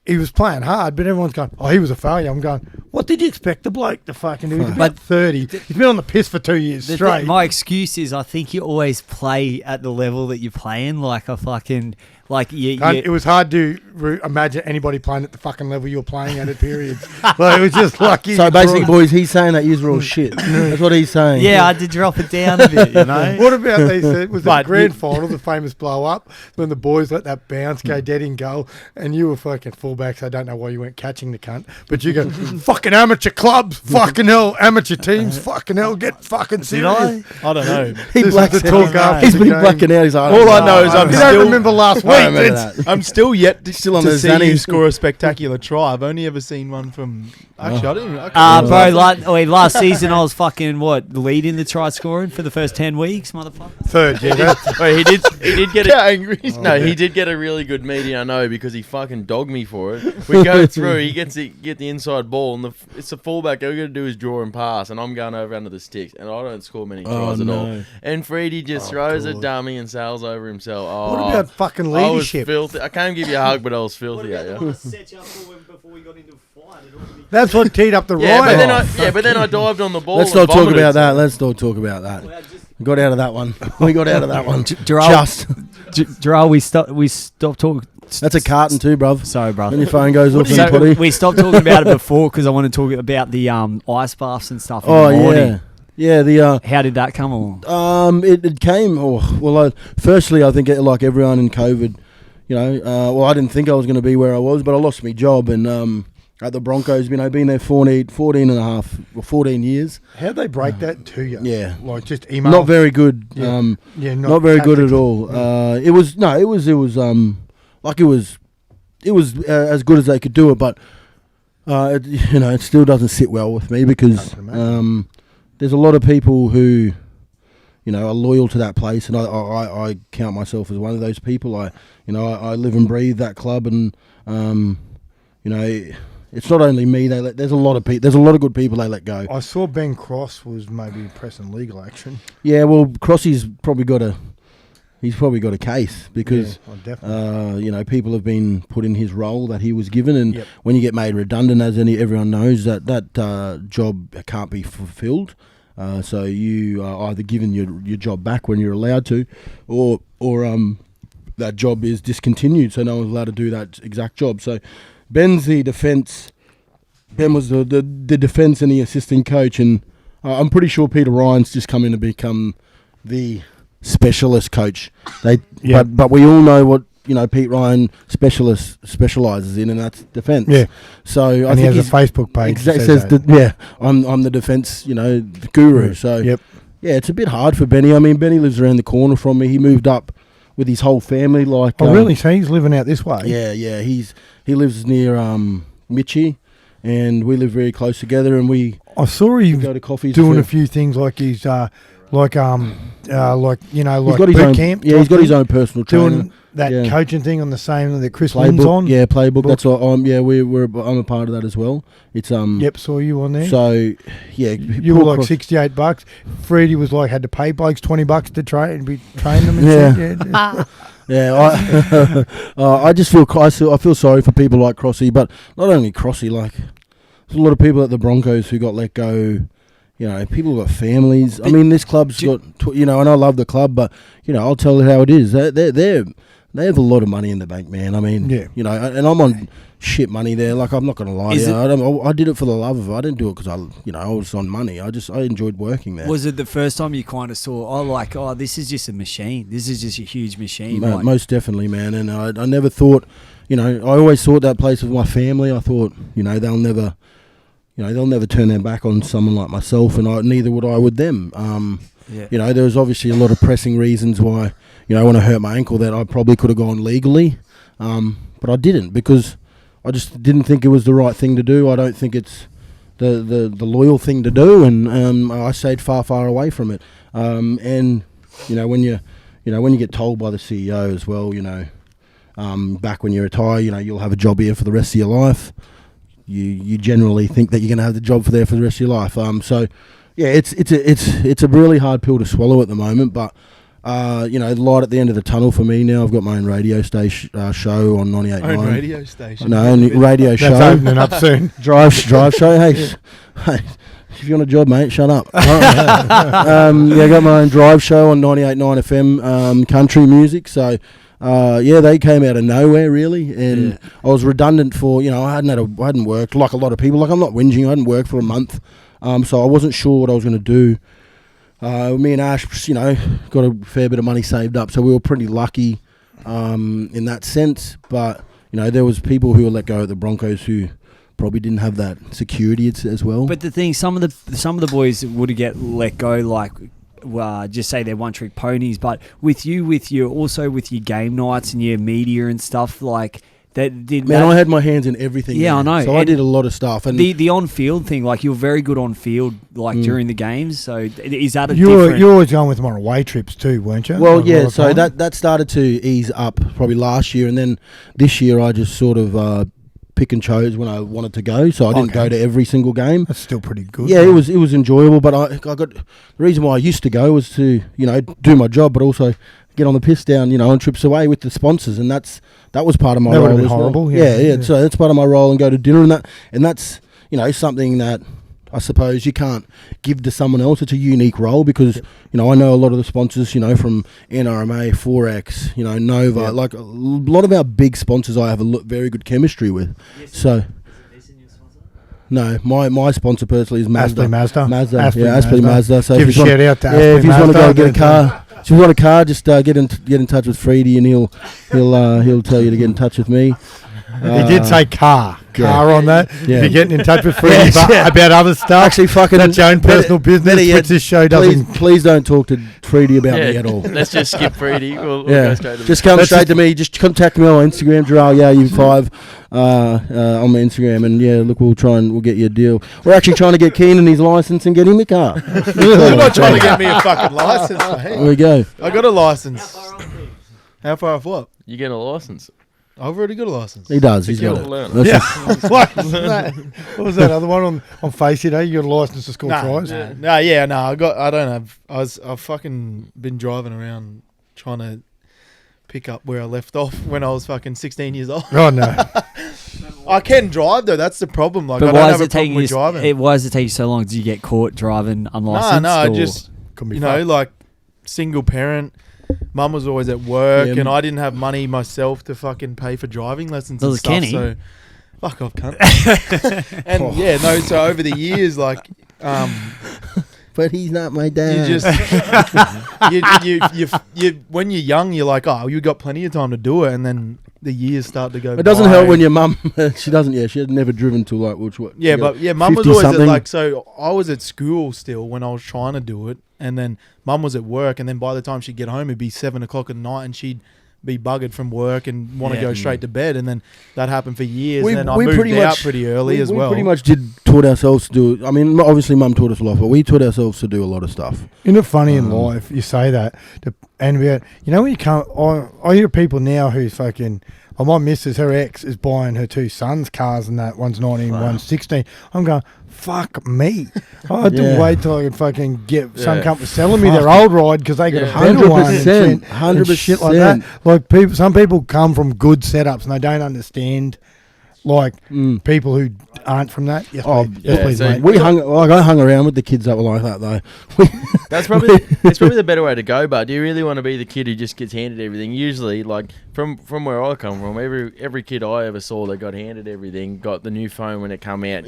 He was playing hard, but everyone's going, oh, he was a failure. I'm going, what did you expect the bloke to fucking do? He's about 30. He's been on the piss for 2 years straight. My excuse is I think you always play at the level that you're playing, like a fucking It was hard to imagine anybody playing at the fucking level you're playing at periods. It was just lucky. So basically, boys, he's saying that you're all shit. That's what he's saying. Yeah, I had to drop it down a bit, What about they said was the grand final, the famous blow up when the boys let that bounce go dead in goal, and you were fucking fullbacks. I don't know why you weren't catching the cunt, but you go fucking amateur clubs, fucking hell, amateur teams, fucking hell, get fucking serious. I don't know. He This blacks is the out. talk after He's the been game. blacking out. He's like, All I know is I'm You don't still remember last I week? remember that. I'm still yet to Still on the see Zanny. you score a spectacular try. I've only ever seen one from. Actually, I didn't. I bro, last season I was fucking leading the try scoring for the first 10 weeks, motherfucker. Third, yeah. Wait, he did get Get a, angry. no, he did get a really good meeting, I know, because he fucking dogged me for it. We go through, he get the inside ball, and it's a fullback. All we got to do is draw and pass, and I'm going over under the sticks, and I don't score many tries at all. And Freddie just throws a dummy and sails over himself. Oh, What about fucking I was leadership? filthy. I can't give you a hug, but I was filthy at you. That's what teed up the Yeah, riot. but then I dived on the ball. Let's and not talk vomited. about that. Let's not talk about that. We got out of that one. We got out of that one. Gerald, Gerald, we stopped talking. That's a carton too, bruv. Sorry, brother. When your phone goes off in the So potty. we stopped talking about it before because I want to talk about the ice baths and stuff in Oh the morning. yeah, yeah. The How did that come along? it came. Firstly, I think like everyone in COVID, I didn't think I was going to be where I was, but I lost my job and at the Broncos, been there 14 and a half or 14 years. How'd they break that to you? Yeah. Like just email? Not very good. Yeah. Not very good at all. It was as good as they could do it, but it still doesn't sit well with me because there's a lot of people who are loyal to that place, and I count myself as one of those people. I live and breathe that club, and it's not only me. There's a lot of people. There's a lot of good people they let go. I saw Ben Cross was maybe pressing legal action. Yeah, well, Crossy's probably got a case because people have been put in his role that he was given, and when you get made redundant, as everyone knows, that job can't be fulfilled. So you are either given your job back when you're allowed to, or that job is discontinued, so no one's allowed to do that exact job. So Ben's the defence. Ben was the defence and the assistant coach, and I'm pretty sure Peter Ryan's just come in to become the specialist coach. But we all know what Pete Ryan specialises in, and that's defence. Yeah. So I think he has a Facebook page. Says I'm the defence, guru. Yeah. So yeah, it's a bit hard for Benny. I mean, Benny lives around the corner from me. He moved up with his whole family. Really? So he's living out this way? Yeah. He lives near Mitchie, and we live very close together. And I saw him go to coffees doing a few things like he's like you know, He's like got his boot own camp. Yeah, he's got type his thing, own personal trainer. doing that Yeah. coaching thing on the same that Chris Lynn's Playbook, on. yeah, playbook. That's what I'm. Yeah, I'm a part of that as well. It's Yep, saw you on there. So yeah, you were like $68. Freddie was like had to pay blokes $20 to train them. And Yeah. shit. Yeah. Yeah, I just feel I feel sorry for people like Crossy, but not only Crossy. Like there's a lot of people at the Broncos who got let go. You know, people got families. I mean, this club's got and I love the club, but I'll tell you how it is. They have a lot of money in the bank, man. I mean, Yeah. and I'm on shit money there. Like I'm not gonna lie, I did it for the love of it. I didn't do it because I was on money. I enjoyed working there. Was it the first time you kind of saw, this is just a machine. This is just a huge machine. Most definitely, man. And I never thought, I always thought that place was my family. I thought, they'll never, they'll never turn their back on someone like myself, and neither would I with them. Yeah. There was obviously a lot of pressing reasons why, when I hurt my ankle, that I probably could have gone legally, but I didn't because I just didn't think it was the right thing to do. I don't think it's the loyal thing to do, and I stayed far away from it. And when you get told by the CEO as well, back when you retire, you'll have a job here for the rest of your life. You generally think that you're going to have the job for the rest of your life. So yeah, it's a really hard pill to swallow at the moment, but. Light at the end of the tunnel for me now. I've got my own radio station show on 98.9. Own radio station. No, own radio show. That's opening up soon. Drive show. Hey, if you want a job, mate, shut up. I got my own drive show on 98.9 FM, country music. So, they came out of nowhere really, and I was redundant for I hadn't worked like a lot of people. Like I'm not whinging. I hadn't worked for a month, so I wasn't sure what I was going to do. Me and Ash, got a fair bit of money saved up, so we were pretty lucky in that sense. But there was people who were let go at the Broncos who probably didn't have that security as well. But the thing, some of the boys would get let go, like just say they're one trick ponies. But with your game nights and your media and stuff, like. I had my hands in everything. Yeah, I know. So I did a lot of stuff. And the on-field thing, like you're very good on field, like during the games. So is that you were always going with them on away trips too, weren't you? Well, yeah. So that started to ease up probably last year, and then this year I just sort of pick and chose when I wanted to go. So I didn't go to every single game. That's still pretty good. Yeah, it was enjoyable, but I got the reason why I used to go was to do my job, but also get on the piss down, on trips away with the sponsors, and that was part of my role. That would have been horrible. Well. Yeah. So that's part of my role, and go to dinner and that's something that I suppose you can't give to someone else. It's a unique role because I know a lot of the sponsors, from NRMA, Forex, Nova, like a lot of our big sponsors I have very good chemistry with. Yes, so. No, my sponsor personally is Mazda. Aspley Mazda. So give a shout out to Aspley Mazda. If you want to go get a car. If you want a car, just get in touch with Freedy, and he'll tell you to get in touch with me. He did say car on that. Yeah. If you're getting in touch with Freddie about other stuff, actually, fucking that's your own personal business, which this show doesn't. Please don't talk to Freedy about me at all. Let's just skip Freedy. We'll go straight to just come straight to me. Just contact me on Instagram, Yow Yeh 5 on my Instagram, and we'll get you a deal. We're actually trying to get Keenan his license and get him a car. You're not trying to get me a fucking license, mate. There we go. I got a license. How far off what? You get a license. I've already got a license. He does. He's got it. What was that other one on Face It? You got a license to score tries? I've fucking been driving around trying to pick up where I left off when I was fucking 16 years old. Oh no. I can drive though. That's the problem. Like, but I don't have a problem with driving. Why does it take you so long? Did you get caught driving unlicensed? No. Just like single parent. Mum was always at work, and I didn't have money myself to fucking pay for driving lessons and stuff. Kenny. So, fuck off, cunt. And so over the years, like, but he's not my dad. You just, you when you're young, you're like, oh, you got plenty of time to do it, and then the years start to go. It doesn't help when your mum. She doesn't. Yeah, she had never driven till like what? Yeah, but mum was always at, like, so I was at school still when I was trying to do it. And then mum was at work, and then by the time she'd get home, it'd be 7 o'clock at night, and she'd be buggered from work and want to Yeah. go straight to bed, and then that happened for years. We- and then I we moved pretty out much- pretty early as we well. pretty much taught ourselves to do. I mean, obviously, Mum taught us a lot, but we taught ourselves to do a lot of stuff. Isn't it funny in life you say that, and you know when you can't. I hear people now who fucking. Oh, my missus, her ex, is buying her two sons cars, and that one's 19, one's 16. I'm going, fuck me. I had Yeah. to wait till I could fucking get some Yeah. company selling me their old ride because they got a better 100%, one. And shit like that. 100%. Like some people come from good setups and they don't understand. Like people who aren't from that. Yes, Oh, please. Yes, yeah, please, so- mate. I hung around with the kids that were like that though. That's probably the better way to go. But do you really want to be the kid who just gets handed everything? Usually, like from where I come from, every kid I ever saw that got handed everything, got the new phone when it come out,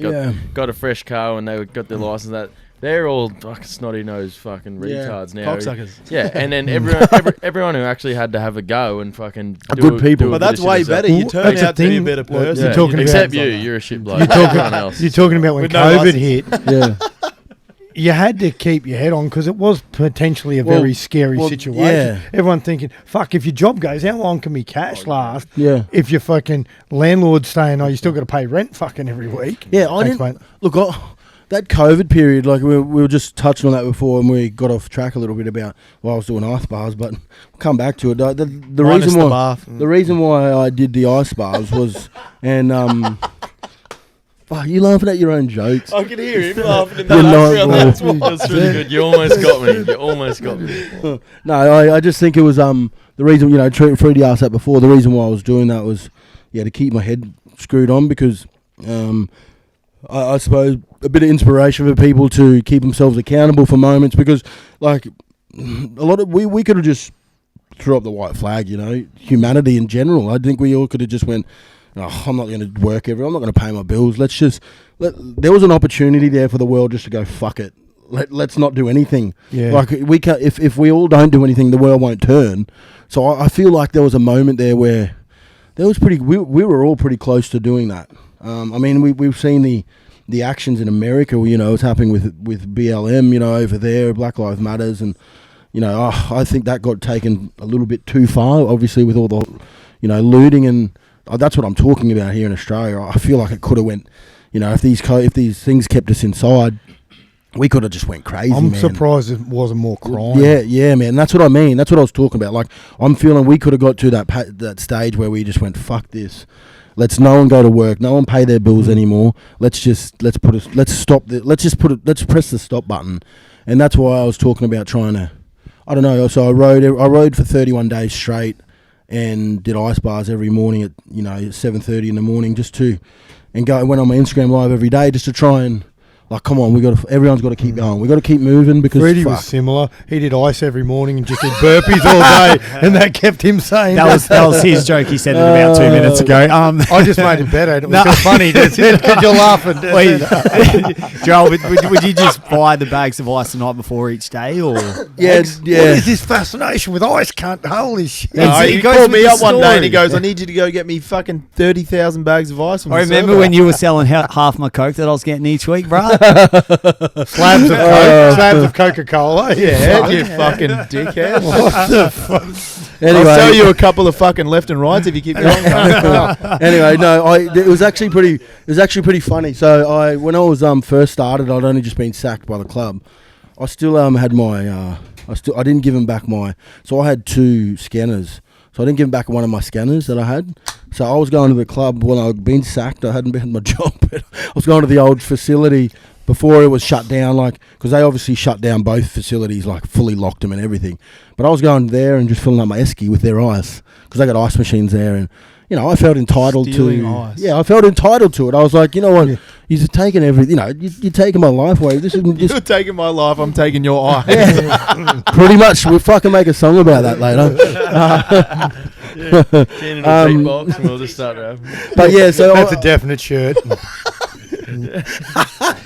got a fresh car when they got their license. That they're all fucking snotty nosed fucking retards now. Cocksuckers. Yeah, and then everyone who actually had to have a go and fucking Are do good a- people. do a But bit that's of way shit better. yourself. You turn That's the out to be a thing. better Well, person. you're Yeah, talking about- except you're a shit bloke. You're Everyone else. You're talking about when With no COVID license. hit. Yeah. You had to keep your head on because it was potentially a very scary situation. yeah. Everyone thinking, fuck, if your job goes, how long can me cash last? Yeah. If your fucking landlord's saying, oh, you still got to pay rent fucking every week. Yeah, I Thanks, didn't mate. look. That COVID period, like we were just touching on that before, and we got off track a little bit about why I was doing ice bars, but we'll come back to it. The Minus reason the why bath. the reason why I did the ice bars was, and fuck, you laughing at your own jokes. I could hear him laughing in You're that not background. wrong. That's That's really good. You almost got me. You almost got me. No, I just think it was the reason, you know, Freddie asked that before. The reason why I was doing that was, to keep my head screwed on because, I suppose a bit of inspiration for people to keep themselves accountable for moments because, like, a lot of we could have just threw up the white flag, you know, humanity in general. I think we all could have just went, oh, I'm not going to work I'm not going to pay my bills. There was an opportunity there for the world just to go, fuck it. Let's not do anything. Yeah. Like we can, if we all don't do anything, the world won't turn. So I feel like there was a moment there where there was we were all pretty close to doing that. I mean, we've seen the actions in America, you know, what's happening with BLM, you know, over there, Black Lives Matters, and you know, I think that got taken a little bit too far, obviously, with all the, you know, looting, and that's what I'm talking about here in Australia. I feel like it could have went, you know, if these things kept us inside, we could have just went crazy. I'm surprised it wasn't more crime. Yeah, man. That's what I mean. That's what I was talking about. Like, I'm feeling we could have got to that stage where we just went, fuck this. Let's no one go to work. No one pay their bills anymore. Let's press the stop button. And that's why I was talking about trying to, I don't know. So I rode for 31 days straight and did ice bars every morning at 7:30 in the morning and went on my Instagram live every day just to try and, like, come on, everyone's got to keep going. We got to keep moving because Freddie was similar. He did ice every morning and just did burpees all day, and that kept him sane. That was his joke. He said it about 2 minutes ago. I just made it better. It was so funny because you're laughing. Joel, would you just buy the bags of ice the night before each day, or What is this fascination with ice, cunt? Holy shit. No, He he goes called with me the up one day and story. he goes, I need you to go get me fucking 30,000 bags of ice. From I the remember server." when you were selling half my Coke that I was getting each week, bro? Slabs of Coke, slabs of Coca-Cola. Yeah, you fucking dickhead. What the fuck? Anyway, I'll sell you a couple of fucking left and rights if you keep going. anyway, no, it was actually pretty funny. So when I was first started, I'd only just been sacked by the club. I still had my I didn't give him back so I had 2 scanners. So I didn't give him back one of my scanners that I had. So I was going to the club when I'd been sacked. I hadn't been my job. But I was going to the old facility before it was shut down, like, because they obviously shut down both facilities, like fully locked them and everything. But I was going there and just filling up my esky with their ice because they got ice machines there, and you know, I felt entitled Stealing to. ice. Yeah, I felt entitled to it. I was like, you know what, you're taking everything. You know, you're taking my life away. This isn't just You're taking my life, I'm taking your eye. pretty much. We'll fucking make a song about that later. Get in a beatbox and we'll just start rapping. But yeah, so That's a definite shirt.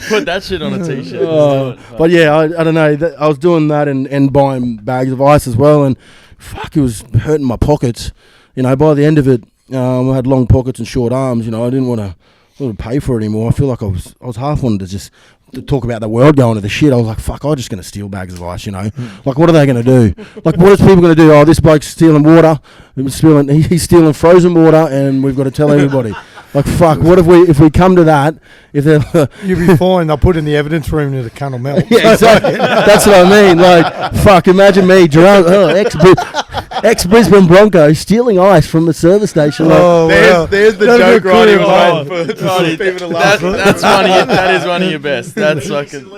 Put that shit on a t-shirt. But yeah, I don't know. I was doing that and buying bags of ice as well, and fuck, it was hurting my pockets. You know, by the end of it, I had long pockets and short arms. You know, I didn't want to pay for it anymore. I feel like I was half wanted to just to talk about the world going to the shit, I was like, fuck, I'm just going to steal bags of ice, you know. Like, what are they going to do? Like, what is people going to do? Oh, this bloke's stealing water. He's stealing frozen water, and we've got to tell everybody. Like, fuck, what if we come to that, if they're... You'll be fine. They'll put in the evidence room to the cunt melt. Yeah, exactly. That's what I mean. Like, fuck, imagine me, ex-Brisbane Bronco, stealing ice from the service station. Like, there's the joke right here. People to laugh. That is one of your best. That's fucking...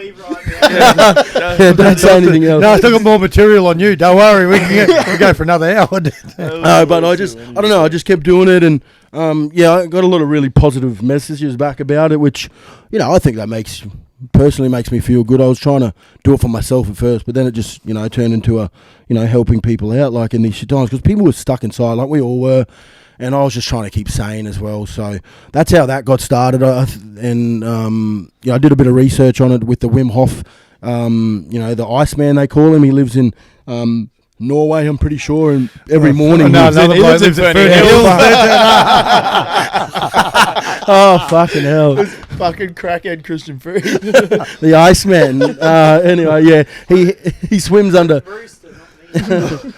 yeah, don't say anything else. No, I still got more material on you. Don't worry. We'll go for another hour. No, but I don't know. I just kept doing it, and I got a lot of really positive messages back about it, which, you know, I think that personally makes me feel good. I was trying to do it for myself at first, but then it just, you know, turned into a, you know, helping people out, like in these shit times, because people were stuck inside, like we all were, and I was just trying to keep sane as well. So that's how that got started. I did a bit of research on it with the Wim Hof, you know, the Iceman they call him. He lives in Norway, I'm pretty sure, and every morning he lives in Fernie Hills. Oh, fucking hell. This fucking crackhead Christian Freed. The Iceman. Anyway, yeah, he swims under...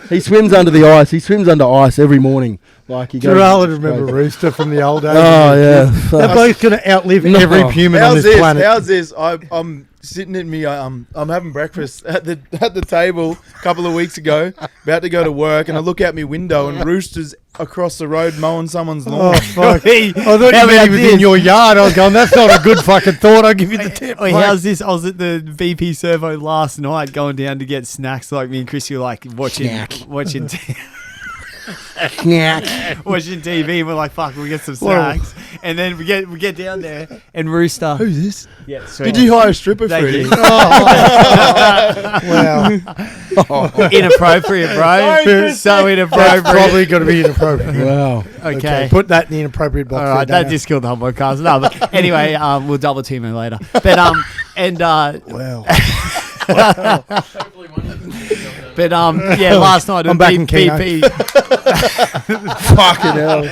he swims under the ice. He swims under ice every morning. Like, he goes... Gerald remember Rooster from the old days. Oh, yeah. That bloke's going to outlive every human on this planet. How's this? I'm sitting in me. I'm having breakfast at the table a couple of weeks ago, about to go to work, and I look out my window, and Rooster's across the road mowing someone's lawn. Oh, fuck. I thought you meant he was in your yard. I was going, that's not a good fucking thought. I'll give you the tip. Wait, how's this? I was at the VP Servo last night going down to get snacks. Like, me and Chris were like watching watching TV. We're like, fuck, we'll get some snacks. And then we get down there, and Rooster. Who's this? Yeah, sweet. Did you hire a stripper for it? Wow. Inappropriate, bro. So inappropriate. That's probably going to be inappropriate. Wow. Okay. Put that in the inappropriate box. All right, that just killed the whole podcast. No, but anyway, we'll double team it later. But Wow. But last night at I'm back the in Keno. VP. Fucking hell.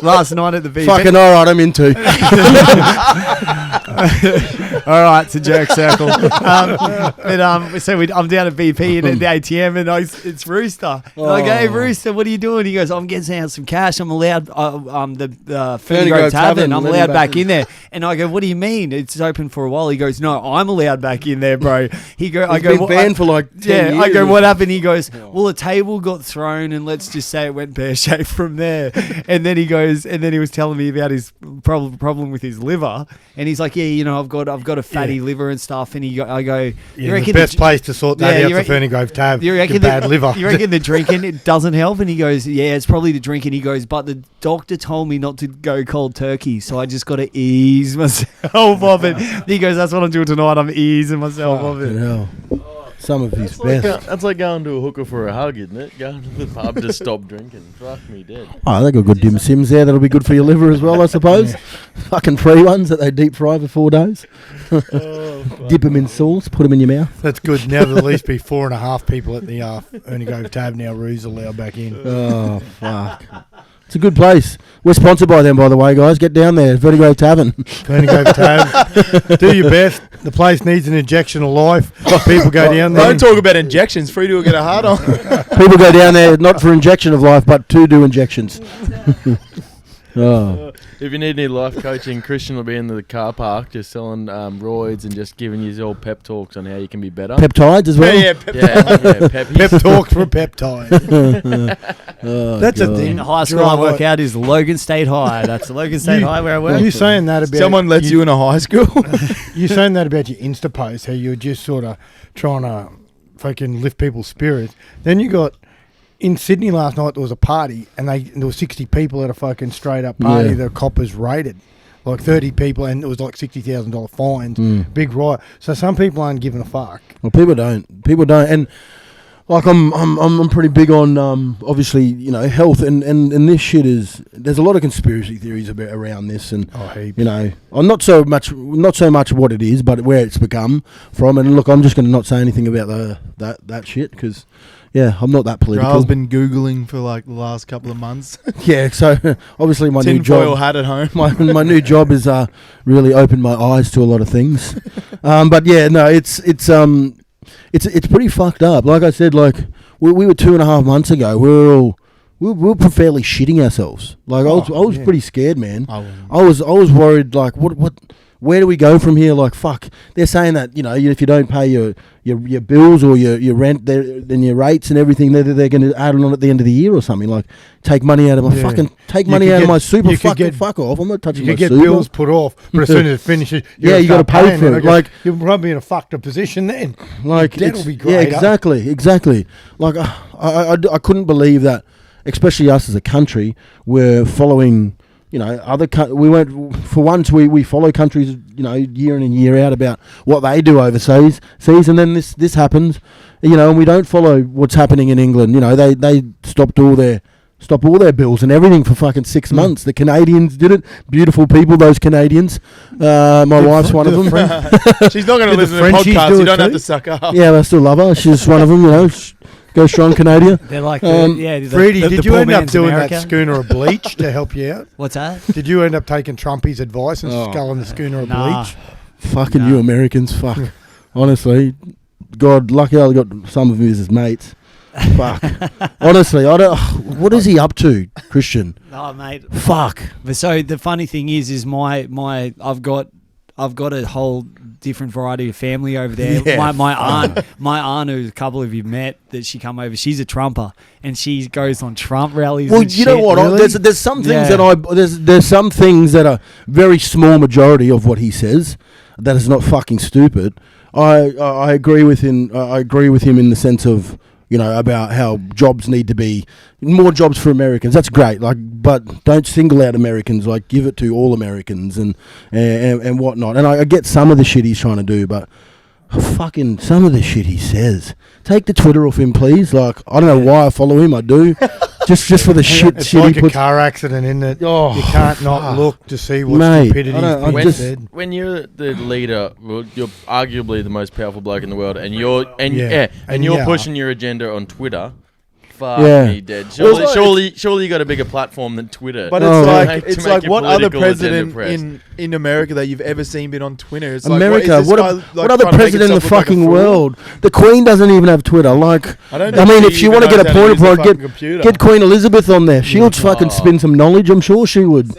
Last night at the VP. Fucking all right, I'm into. All right, it's a jerk circle. I'm down at VP and at the ATM, and it's Rooster. And I go, hey, Rooster, what are you doing? He goes, I'm getting out some cash. I'm allowed, the Fernie Grove Tavern, I'm allowed back in there. And I go, what do you mean? It's open for a while. He goes, no, I'm allowed back in there, bro. He's been banned for like 10 years. I go, what happened? He goes, well, a table got thrown, and let's just say it went pear-shaped from there. And then he goes, and then he was telling me about his problem with his liver, and he's like, yeah, you know, I've got a fatty liver and stuff. And I go, you reckon the best place to sort that out for Fernie Grove Tab? You reckon bad liver? You reckon the drinking it doesn't help? And he goes, yeah, it's probably the drinking. He goes, but the doctor told me not to go cold turkey, so I just got to ease myself of it. He goes, that's what I'm doing tonight. I'm easing myself of it. Hell. Some of his best. That's like going to a hooker for a hug, isn't it? Going to the pub to stop drinking. Fuck me dead. Oh, they got good dim sims there. That'll be good for your liver as well, I suppose. Fucking free ones that they deep fry for 4 days. Dip them in sauce, put them in your mouth. That's good. Now there'll at least be 4.5 people at the Fernie Grove Tab now. Ruse allowed back in. Oh, fuck. It's a good place. We're sponsored by them, by the way, guys. Get down there. Fernie Grove Tavern. Fernie Grove Tab. Do your best. The place needs an injection of life. People go down there. Don't talk about injections. Free to get a heart on. People go down there not for injection of life, but to do injections. Oh. If you need any life coaching, Christian will be in the car park just selling roids and just giving you all pep talks on how you can be better. Peptides as well? Yeah, pep talks for peptides. That's God. a thing. In high school, I work out is Logan State High. That's Logan State High where I work. You saying that about someone lets you in a high school? You saying that about your Insta post, how you're just sort of trying to fucking lift people's spirits. Then you got in Sydney last night. There was a party, and there were 60 people at a fucking straight up party. Yeah. The coppers raided like 30 people, and it was like $60,000 fines. Big riot. So some people aren't giving a fuck. Well, people don't. And like I'm pretty big on obviously, you know, health and this shit is, there's a lot of conspiracy theories around this, and you know, I'm not so much what it is, but where it's become from. And look, I'm just going to not say anything about that shit because I'm not that political. I've been Googling for like the last couple of months. Yeah, so obviously my new job, tinfoil hat at home. my new job has really opened my eyes to a lot of things. But yeah, no, it's pretty fucked up. Like I said, like we were 2.5 months ago. We were fairly shitting ourselves. Like I was pretty scared, man. I was worried. Like what? Where do we go from here? Like fuck. They're saying that, you know, if you don't pay your bills or your rent, then your rates and everything, they're going to add on at the end of the year or something. Like take money out of my of my super. Fuck off. I'm not touching my super. You get bills put off, but as soon as it finishes, you got to pay for it. Like you're probably in a fucked up position then. Like that'll be great. Yeah, exactly. Like I couldn't believe that, especially us as a country, we're following. You know, we went for once. We follow countries, you know, year in and year out about what they do overseas, and then this happens, you know, and we don't follow what's happening in England. You know, they stopped all their bills and everything for fucking 6 months. The Canadians did it. Beautiful people, those Canadians. My wife's one of them. She's not going to listen to the podcast. You don't have to suck up. Yeah, but I still love her. She's one of them. You know. Go strong, Canada. They're like, Freddie, did you end up doing that schooner of bleach to help you out? What's that? Did you end up taking Trumpy's advice and sculling the schooner of bleach? Fucking you Americans, fuck. Honestly, God, lucky I got some of you as mates. Fuck. Honestly, I don't. What is he up to, Christian? Oh, mate. Fuck. So the funny thing is my I've got a whole different variety of family over there. Yeah. My aunt, who a couple of you met, that she come over. She's a Trumper, and she goes on Trump rallies. Well, and you know what? Really? There's some things there's some things that are very small majority of what he says that is not fucking stupid. I agree with him. I agree with him in the sense of, you know, about how jobs need to be more jobs for Americans. That's great. Like, but don't single out Americans. Like, give it to all Americans and whatnot. And I get some of the shit he's trying to do, but fucking some of the shit he says. Take the Twitter off him, please. Like, I don't know why I follow him. I do. just for the shit. It's shit like he a puts. car accident, isn't it? Oh, you can't not look to see what Mate, stupidity is said. When you're the leader, well, you're arguably the most powerful bloke in the world, and you're pushing your agenda on Twitter. Fuck me dead. Surely you got a bigger platform than Twitter. But it's like what other president in America that you've ever seen been on Twitter? It's America, like, what other president in the fucking world? The Queen doesn't even have Twitter. Like, I mean, if you want to get a point of get Queen Elizabeth on there. She'll fucking spin some knowledge. I'm sure she would.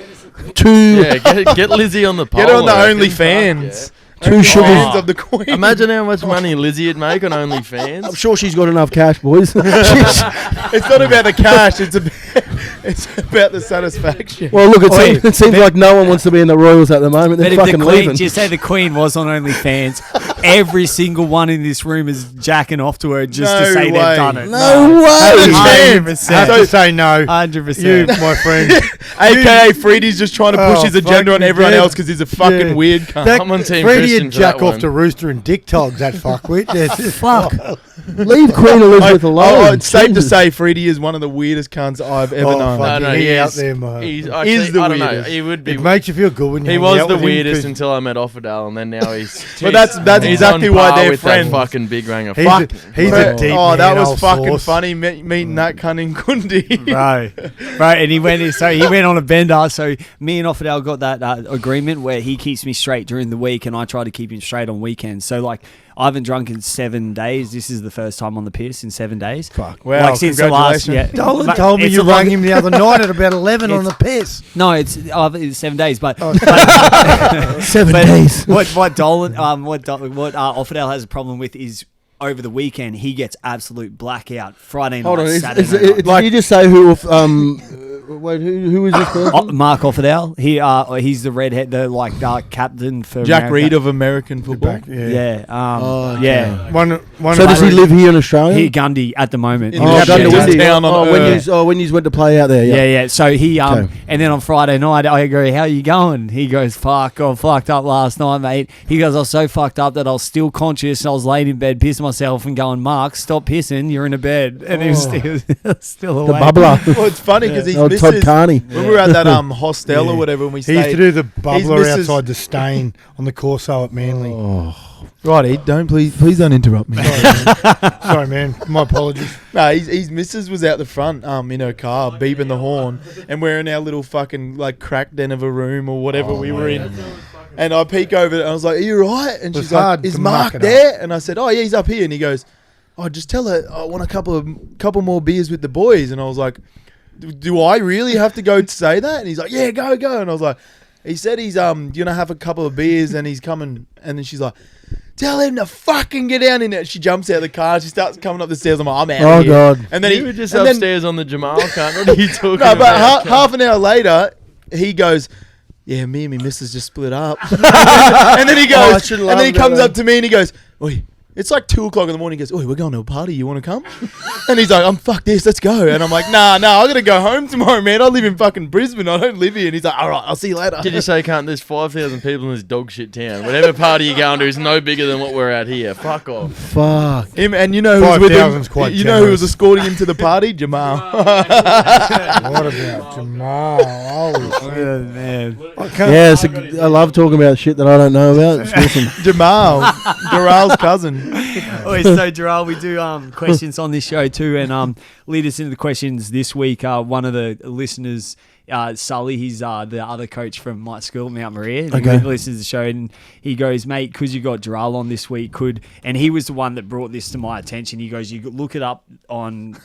Get Lizzie on the pole. Get her on the OnlyFans. Two sugars of the Queen. Imagine how much money Lizzie would make on OnlyFans. I'm sure she's got enough cash, boys. It's not about the cash. It's about the satisfaction. Well, look, it seems like no one wants to be in the Royals at the moment. They're fucking leaving. Just say the Queen was on OnlyFans. Every single one in this room is jacking off to her just to say they've done it. No way. 100%. I have to say no. 100%. You, my friend. AKA Freddie's just trying to push his agenda on everyone else because he's a fucking weird cunt. I'm on Team Freddie Christian and for that jack off one. to Rooster and Dick Togs, that fuckwit. Fuck. Leave Queen Elizabeth alone. It's safe to say Freddie is one of the weirdest cunts I've ever known. No, he is out there, mate. He's the I don't know. weirdest. He would be. It makes you feel good when you He hang was out the with him weirdest 'cause until I met Offerdale, and then now he's. But that's he's exactly on why par they're with friends. That fucking big ranger. He's Fuck. a deep that was man, fucking sauce. funny meeting that cunt in Kundi. Right, and he went on a bender. So me and Offerdale got that agreement where he keeps me straight during the week, and I try to keep him straight on weekends. So like, I haven't drunk in 7 days. This is the first time on the piss in 7 days. Fuck. Wow, like since the last. congratulations. Yeah, Dolan told me it's you a long- rang him the other night at about 11 on the piss. No, it's 7 days, but 7 days. What Dolan Offerdale has a problem with is over the weekend he gets absolute blackout Friday night, Hold on. Saturday night. Can you just say who Wait, who is this person? Mark Offerdale. He's the redhead, the captain for Jack America. Reed of American football. Yeah. Okay. Yeah. One So does he live here in Australia? He Gundy at the moment. In Oh, Yeah, Gundy, yeah. Windy. Town on Earth. When you went to play out there. Yeah, Yeah. yeah. So he Okay. and then on Friday night I go, how you going? He goes, fuck, got fucked up last night, mate. He goes, I was so fucked up that I was still conscious and I was laying in bed pissing myself and going, Mark, stop pissing, you're in a bed. And he was still The awake. bubbler. Well, it's funny because his Todd missus, Carney. when we were at that hostel or whatever, and we He used stayed. to do the bubbler missus- outside the stain on the Corso at Manly. Righty, please don't interrupt me. Sorry, man. My apologies. No, his missus was out the front, in her car, beeping the horn, and we're in our little fucking crack den of a room or whatever we were in. And I peek over and I was like, "Are you right?" And It's she's like, hard "Is to Mark muck it there?" And I said, "Oh yeah, he's up here." And he goes, "Oh, just tell her I want a couple more beers with the boys." And I was like, "Do I really have to go say that?" And he's like, "Yeah, go." And I was like, "He said he's gonna have a couple of beers and he's coming." And then she's like, "Tell him to fucking get down in there." She jumps out of the car. She starts coming up the stairs. I'm like, "I'm out Oh of here." God. And then You were just and then- upstairs on the Jamal cunt. What are you talking no, but about? half an hour later, he goes, "Yeah, me and my missus just split up." and then he I goes, should've and then he laughed at comes that. up to me and he goes, "Oi, it's like 2:00 in the morning." He goes, "Oi, we're going to a party. You want to come?" And he's like, "Fuck this, let's go." And I'm like, Nah, I gotta go home tomorrow, man. I live in fucking Brisbane. I don't live here." And he's like, "All right, I'll see you later." Did you say, can't? There's 5,000 people in this dog shit town. Whatever party you're going to is no bigger than what we're at here. Fuck off. Fuck. Him, and you know who was with 5,000's him? quite You know who was generous. escorting him to the party? Jamal. What about Jamal? Oh, man. Yeah, I love talking about shit that I don't know about. It's awesome. Jamal, Darrell's cousin. Oh, so Gerald, we do questions on this show too, and lead us into the questions this week. One of the listeners, Sully, he's the other coach from my school at Mount Maria. And Okay. He listens to the show and he goes, "Mate, because you got Gerald on this week, and he was the one that brought this to my attention. He goes, you could look it up on,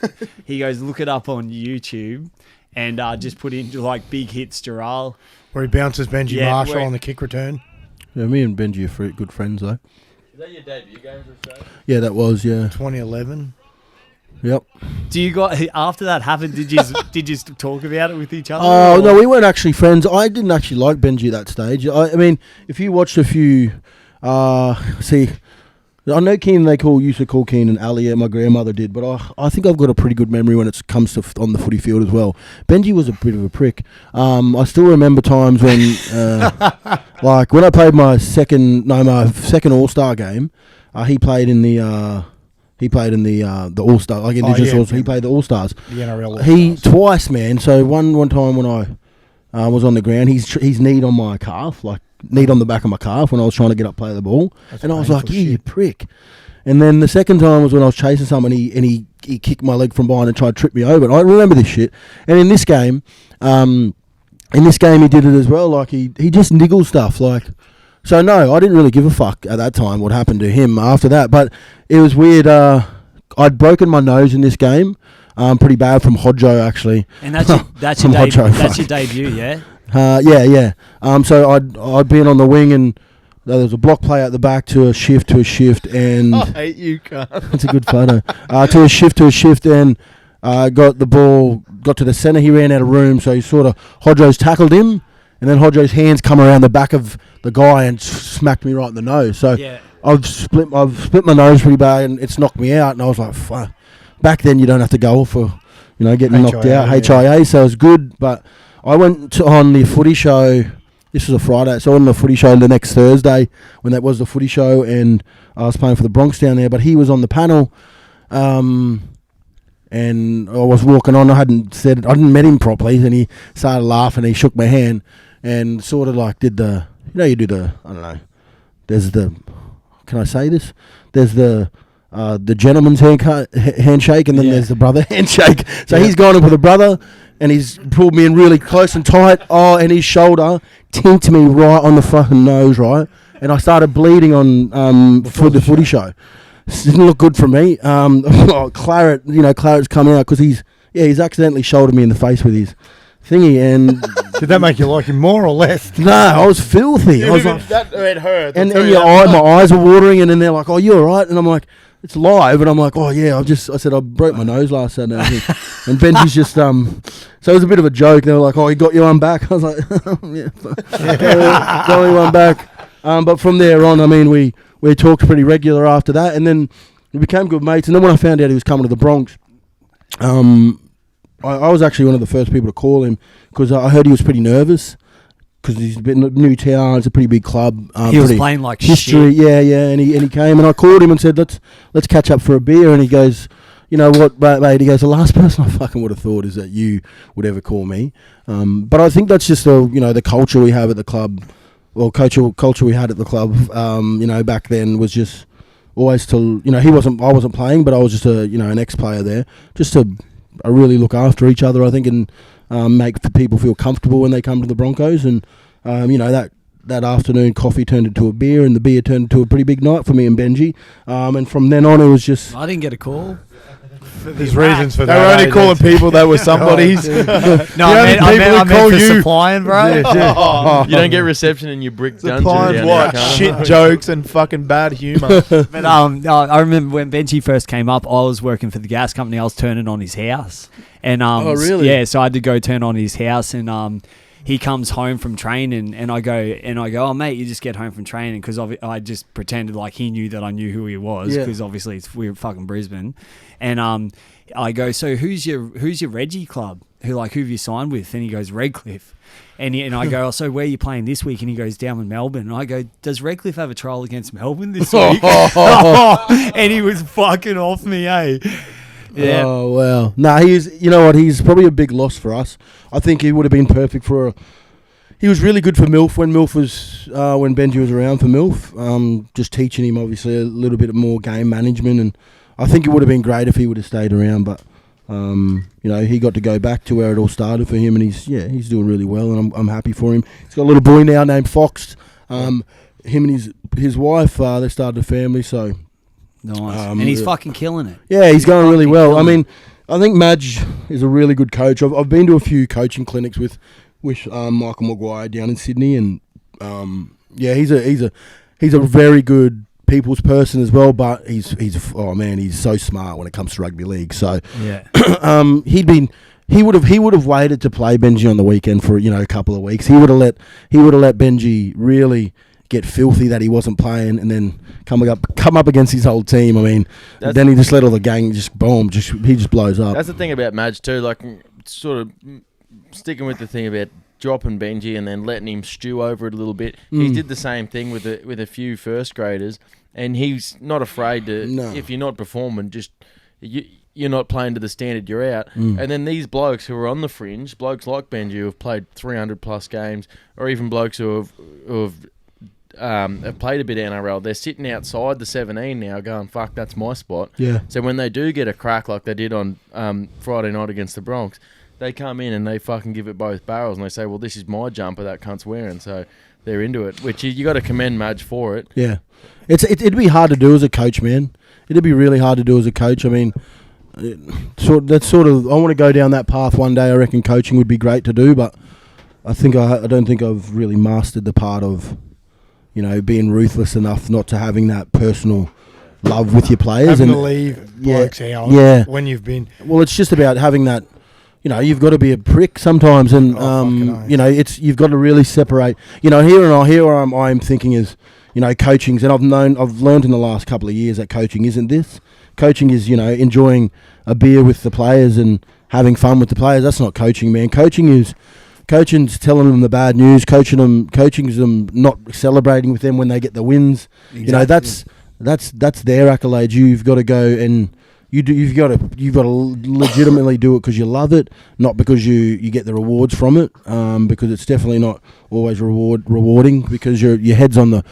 look it up on YouTube, and just put in big hits Gerald." Where he bounces Benji Yeah, Marshall where- on the kick return. Yeah, me and Benji are good friends though. Is that your debut game for Australia? Yeah, that was 2011. Yep. Do you got after that happened? Did you talk about it with each other? Oh or- no, we weren't actually friends. I didn't actually like Benji at that stage. I mean, if you watched a few, see, I know Keenan. Used to call Keenan Ali. My grandmother did, but I think I've got a pretty good memory when it comes to on the footy field as well. Benji was a bit of a prick. I still remember times when, when I played my second All-Star game, he played in the All-Star, like Indigenous yeah, All-Star. He yeah. played the All-Stars. The NRL. He All-Stars. twice, man. So one time when I was on the ground, he's kneed on my calf, kneed on the back of my calf when I was trying to get up, play the ball, and I was like, painful "Yeah, you shit. prick." And then the second time was when I was chasing someone, he kicked my leg from behind and tried to trip me over. And I remember this shit. And in this game, he did it as well. He just niggled stuff. So no, I didn't really give a fuck at that time what happened to him after that. But it was weird. I'd broken my nose in this game, pretty bad from Hodjo actually. And that's your From Hodjo, that's fuck. your debut, yeah. Yeah. So I'd been on the wing and there was a block play at the back to a shift, and I hate you, cunt. that's a good photo. To a shift, and got the ball, got to the centre. He ran out of room, so he Hodjo's tackled him, and then Hodjo's hands come around the back of the guy and smacked me right in the nose. So Yeah. I've split my nose pretty bad, and it's knocked me out. And I was like, fuck. Back then, you don't have to go for, getting knocked out, HIA. So it was good. But I went on the footy show. This was a Friday, so on the footy show the next Thursday when that was the footy show, and I was playing for the Bronx down there. But he was on the panel, and I was walking on. I didn't met him properly, and he started laughing. He shook my hand and did the, you do the, I don't know. There's the, can I say this? There's the gentleman's handshake, and then there's the brother handshake. So he's gone in with the brother, and he's pulled me in really close and tight. Oh, and his shoulder tinked me right on the fucking nose, right? And I started bleeding on for the footy show. This didn't look good for me. Claret's come out because he's accidentally shouldered me in the face with his thingy, and Did that make you like him more or less? no, I was filthy. I was like, That hurt. and my eyes were watering, and then they're like, "Oh, you all right?" And I'm like, it's live, and I'm like, oh yeah, I said I broke my nose last Saturday, I think. And Benji's just so it was a bit of a joke. They were like, oh, he got you one back. I was like, yeah, got me one back. But from there on, I mean, we talked pretty regular after that, and then we became good mates. And then when I found out he was coming to the Bronx, I was actually one of the first people to call him because I heard he was pretty nervous. Because he's been a new town, it's a pretty big club. He was playing like history, shit. yeah, and he came, and I called him and said, let's catch up for a beer, and he goes, you know what, mate, he goes, the last person I fucking would have thought is that you would ever call me. But I think that's just the culture we have at the club, or culture we had at the club, back then was just always to, I wasn't playing, but I was just an ex-player there, just to really look after each other, I think, and make the people feel comfortable when they come to the Broncos. And that afternoon coffee turned into a beer, and the beer turned into a pretty big night for me and Benji. And from then on, it was just... I didn't get a call. There's reasons for They that. were only calling people that were somebody's. No, I meant for supplying, bro. You don't get reception in your brick dungeon. Supplying down what? there, can't Shit you? jokes and fucking bad humour. But I remember when Benji first came up, I was working for the gas company. I was turning on his house, and Oh, really? Yeah, so I had to go turn on his house, and he comes home from training, and I go, oh mate, you just get home from training, because I just pretended like he knew that I knew who he was, because obviously we're fucking Brisbane, and I go, so who's your Reggie club? Who have you signed with? And he goes, Redcliffe. And I go, oh, so where are you playing this week? And he goes, down in Melbourne. And I go, does Redcliffe have a trial against Melbourne this week? And he was fucking off me, eh? Yeah. Oh, wow. Nah, he's probably a big loss for us. I think he would have been perfect he was really good for MILF when when Benji was around for MILF. Just teaching him, obviously, a little bit more game management, and I think it would have been great if he would have stayed around, but he got to go back to where it all started for him, and he's doing really well, and I'm happy for him. He's got a little boy now named Fox. Him and his wife, they started a family, so nice. And he's fucking killing it. Yeah, he's going really well. I mean, I think Madge is a really good coach. I've been to a few coaching clinics with Michael Maguire down in Sydney, and he's a very good people's person as well, but he's so smart when it comes to rugby league. So he would have waited to play Benji on the weekend for a couple of weeks. He would have let Benji really get filthy that he wasn't playing, and then come up against his whole team. I mean, then he just let all the gang he just blows up. That's the thing about Madge too, like sort of sticking with the thing about dropping Benji and then letting him stew over it a little bit. He did the same thing with a few first graders, and he's not afraid to. No. If you're not performing, just you're not playing to the standard, you're out. And then these blokes who are on the fringe, blokes like Benji who have played 300 plus games, or even blokes who have played a bit of NRL, they're sitting outside the 17 now going, fuck, that's my spot. Yeah. So when they do get a crack like they did on Friday night against the Bronx, they come in and they fucking give it both barrels, and they say, well, this is my jumper that cunt's wearing, so they're into it, which you got to commend Madge for it. Yeah. It'd be hard to do as a coach, man. It'd be really hard to do as a coach. I mean, I want to go down that path one day. I reckon coaching would be great to do, but I don't think I've really mastered the part of, being ruthless enough not to having that personal love with your players. Having to leave blokes out when you've been... Well, it's just about having that, you've got to be a prick sometimes, and you've got to really separate. Here I'm thinking is, coaching, and I've learned in the last couple of years that coaching isn't this. Coaching is, enjoying a beer with the players and having fun with the players. That's not coaching, man. Coaching's telling them the bad news. Coaching's them not celebrating with them when they get the wins. Exactly. That's their accolades. You've got to go and you've got to legitimately do it because you love it, not because you get the rewards from it. Because it's definitely not always rewarding, because your head's on the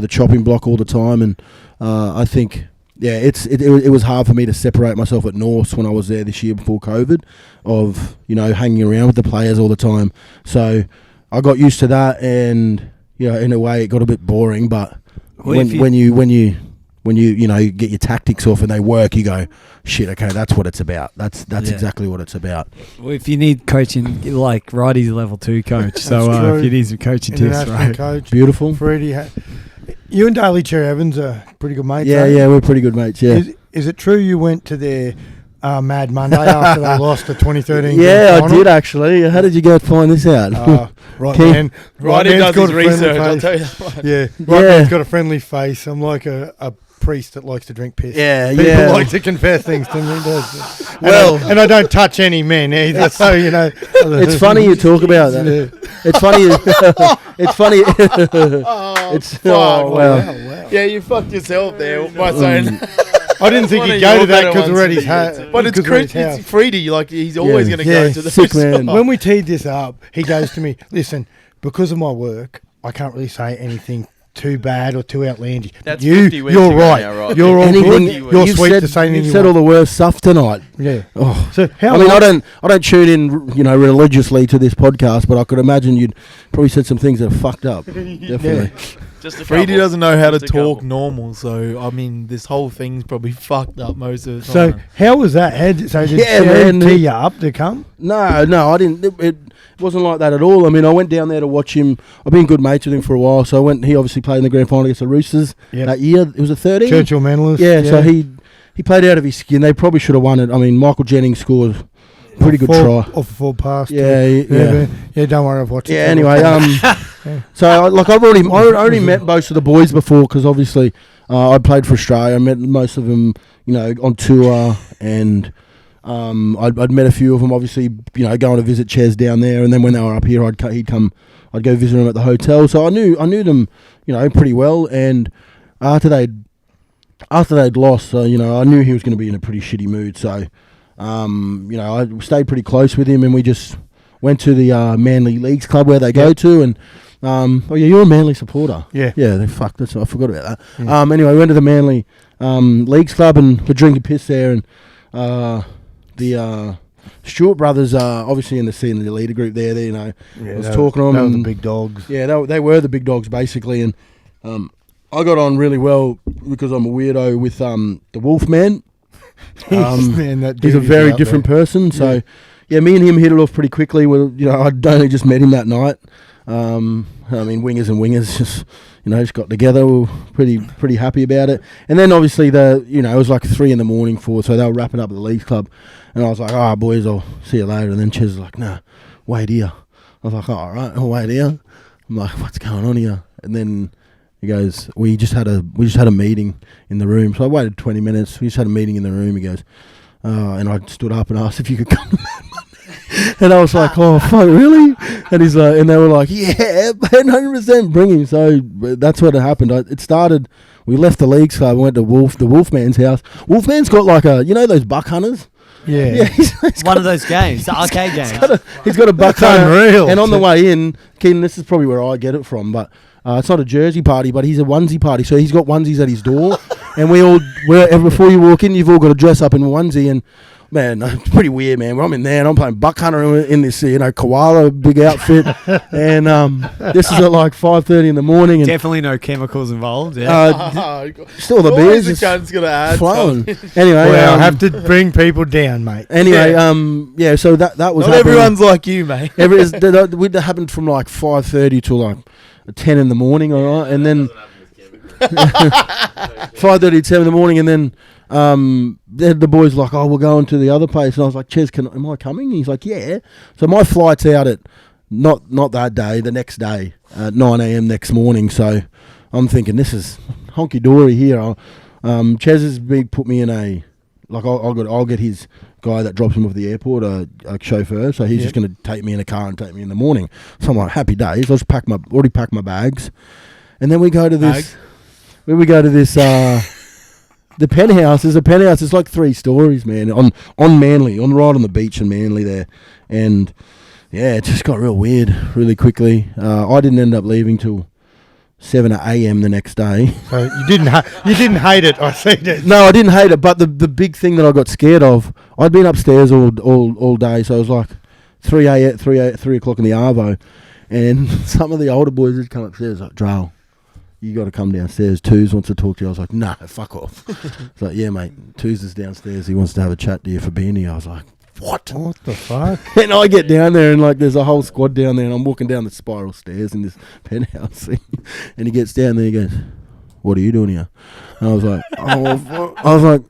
chopping block all the time. And I think it was hard for me to separate myself at Norse when I was there this year before COVID, of hanging around with the players all the time. So I got used to that, and in a way it got a bit boring. But when you get your tactics off and they work, you go, shit, okay, that's what it's about. That's exactly what it's about. Well, if you need coaching, like Righty's a level 2 coach, so if you need some coaching tips, right? Coach, beautiful. Freddie, You and Daly Cherry Evans are pretty good mates. Yeah, eh? yeah, we're pretty good mates. Yeah, Is it true you went to their Mad Monday after they lost the 2013? yeah, grand I final? did actually. How did you go find this out? Right, Ken- man. Right, he man's does got his a friendly research. I'll face. tell you that. Yeah, right Yeah. man's got a friendly face. I'm like a priest that likes to drink piss. Yeah, People yeah. like to confess things to me. Does. Well- and I don't touch any men either. So you know, It's funny you talk about that. It's funny. It's funny. It's fuck. well. Yeah, you fucked yourself there by saying. I didn't think One he'd of go your to that better because ones already to his be hat. But it's Freedy, like he's always Yeah. going to Yeah, go to the sick man. When we teed this up, he goes to me, listen, because of my work, I can't really say anything too bad or too outlandish. That's you, 50 weeks you're ago right. now, right? You're all Anything good. You're you've sweet said, to say anything you've you said all want. the worst stuff tonight. Yeah. Oh. So how I mean, long- I don't tune in, religiously to this podcast, but I could imagine you'd probably said some things that are fucked up. Definitely. Just a Freedy couple. doesn't know how to Just a talk couple. normal, so I mean, this whole thing's probably fucked up most of the So time. how was that? Did Yeah, Sharon man. tee you up to come? No, I didn't. It wasn't like that at all. I mean, I went down there to watch him. I've been good mates with him for a while, so I went. He obviously played in the grand final against the Roosters Yep. that year. It was a 13. Churchill medalist. Yeah, so he played out of his skin. They probably should have won it. I mean, Michael Jennings scored a pretty good try. Off a full pass. Yeah, yeah. Don't worry, I've watched it. Yeah. Anyway, so I've already met most of the boys before because obviously I played for Australia. I met most of them, on tour, and I'd met a few of them. Obviously, going to visit Ches down there, and then when they were up here, I'd go visit them at the hotel. So I knew them, pretty well. And after they'd lost, so I knew he was going to be in a pretty shitty mood. So I stayed pretty close with him, and we just went to the Manly Leagues Club where they go to, and you're a Manly supporter. Yeah. They fucked us. I forgot about that. Yeah. Anyway, we went to the Manly Leagues Club and we're drinking piss there, and the Stewart brothers are obviously in the leader group there. I was talking to them. They were the and big dogs. yeah, they were the big dogs basically, and I got on really well because I'm a weirdo with the Wolfman. Man, that He's a dude very out different there. person. So, yeah, me and him hit it off pretty quickly. I'd only just met him that night. I mean, wingers and wingers just got together. We were pretty happy about it. And then obviously it was like 3 a.m, 4, so they were wrapping up at the Leagues Club, and I was like, boys, I'll see you later. And then Ches was like, nah, wait here. I was like, all right, I'll wait here. I'm like, what's going on here? And then he goes, we just had a meeting in the room. So I waited 20 minutes. We just had a meeting in the room. He goes, and I stood up and asked if you could come to Mad Monday. And I was like, oh fuck, really? And he's like, and they were like, yeah, 100% bring him. So that's what happened. It started. We left the Leagues Club. We went to the Wolfman's house. Wolfman's got like those buck hunters. Yeah. he's One of those games, the arcade games. he's got a buck That's hunter. unreal. And on the way in, Keaton, this is probably where I get it from, but it's not a jersey party, but he's a onesie party. So he's got onesies at his door, and before you walk in, you've all got to dress up in a onesie. And man, it's pretty weird, man. When I'm in there and I'm playing buck hunter in this, koala big outfit, and this is at like 5:30 in the morning, and Definitely no chemicals involved. Yeah. still the Always beers the is cunt's gonna add flowing. something. Anyway, Well, I have to bring people down, mate. anyway, Yeah. so that was Not happening. everyone's like you, mate. That happened from like 5:30 to like 10 in the morning, all right, and then 5:30 to 7 in the morning, and then the boys like, oh, we're going to the other place, and I was like, Ches, am I coming? And he's like, yeah. So my flight's out at not that day, the next day at 9 a.m. next morning. So I'm thinking this is honky dory here. Ches has put me in I'll get his guy that drops him off the airport, a chauffeur, so he's just going to take me in a car and take me in the morning. So I'm like, happy days. I'll just already packed my bags, and then we go to this. When we go to this, the penthouse is a penthouse. It's like 3 stories, man. On Manly, right on the beach in Manly there, and yeah, it just got real weird really quickly. I didn't end up leaving till 7 a.m. the next day. So you didn't hate it. I see it. No, I didn't hate it, but the big thing that I got scared of, I'd been upstairs all day, so it was like 3 o'clock in the arvo, and some of the older boys had come upstairs like, Drale, you got to come downstairs. Twos wants to talk to you. I was like, nah, fuck off. It's like, yeah, mate, Twos is downstairs. He wants to have a chat to you for being here. I was like, what? What the fuck? And I get down there, and like there's a whole squad down there, and I'm walking down the spiral stairs in this penthouse thing, and he gets down there, he goes, what are you doing here? And I was like,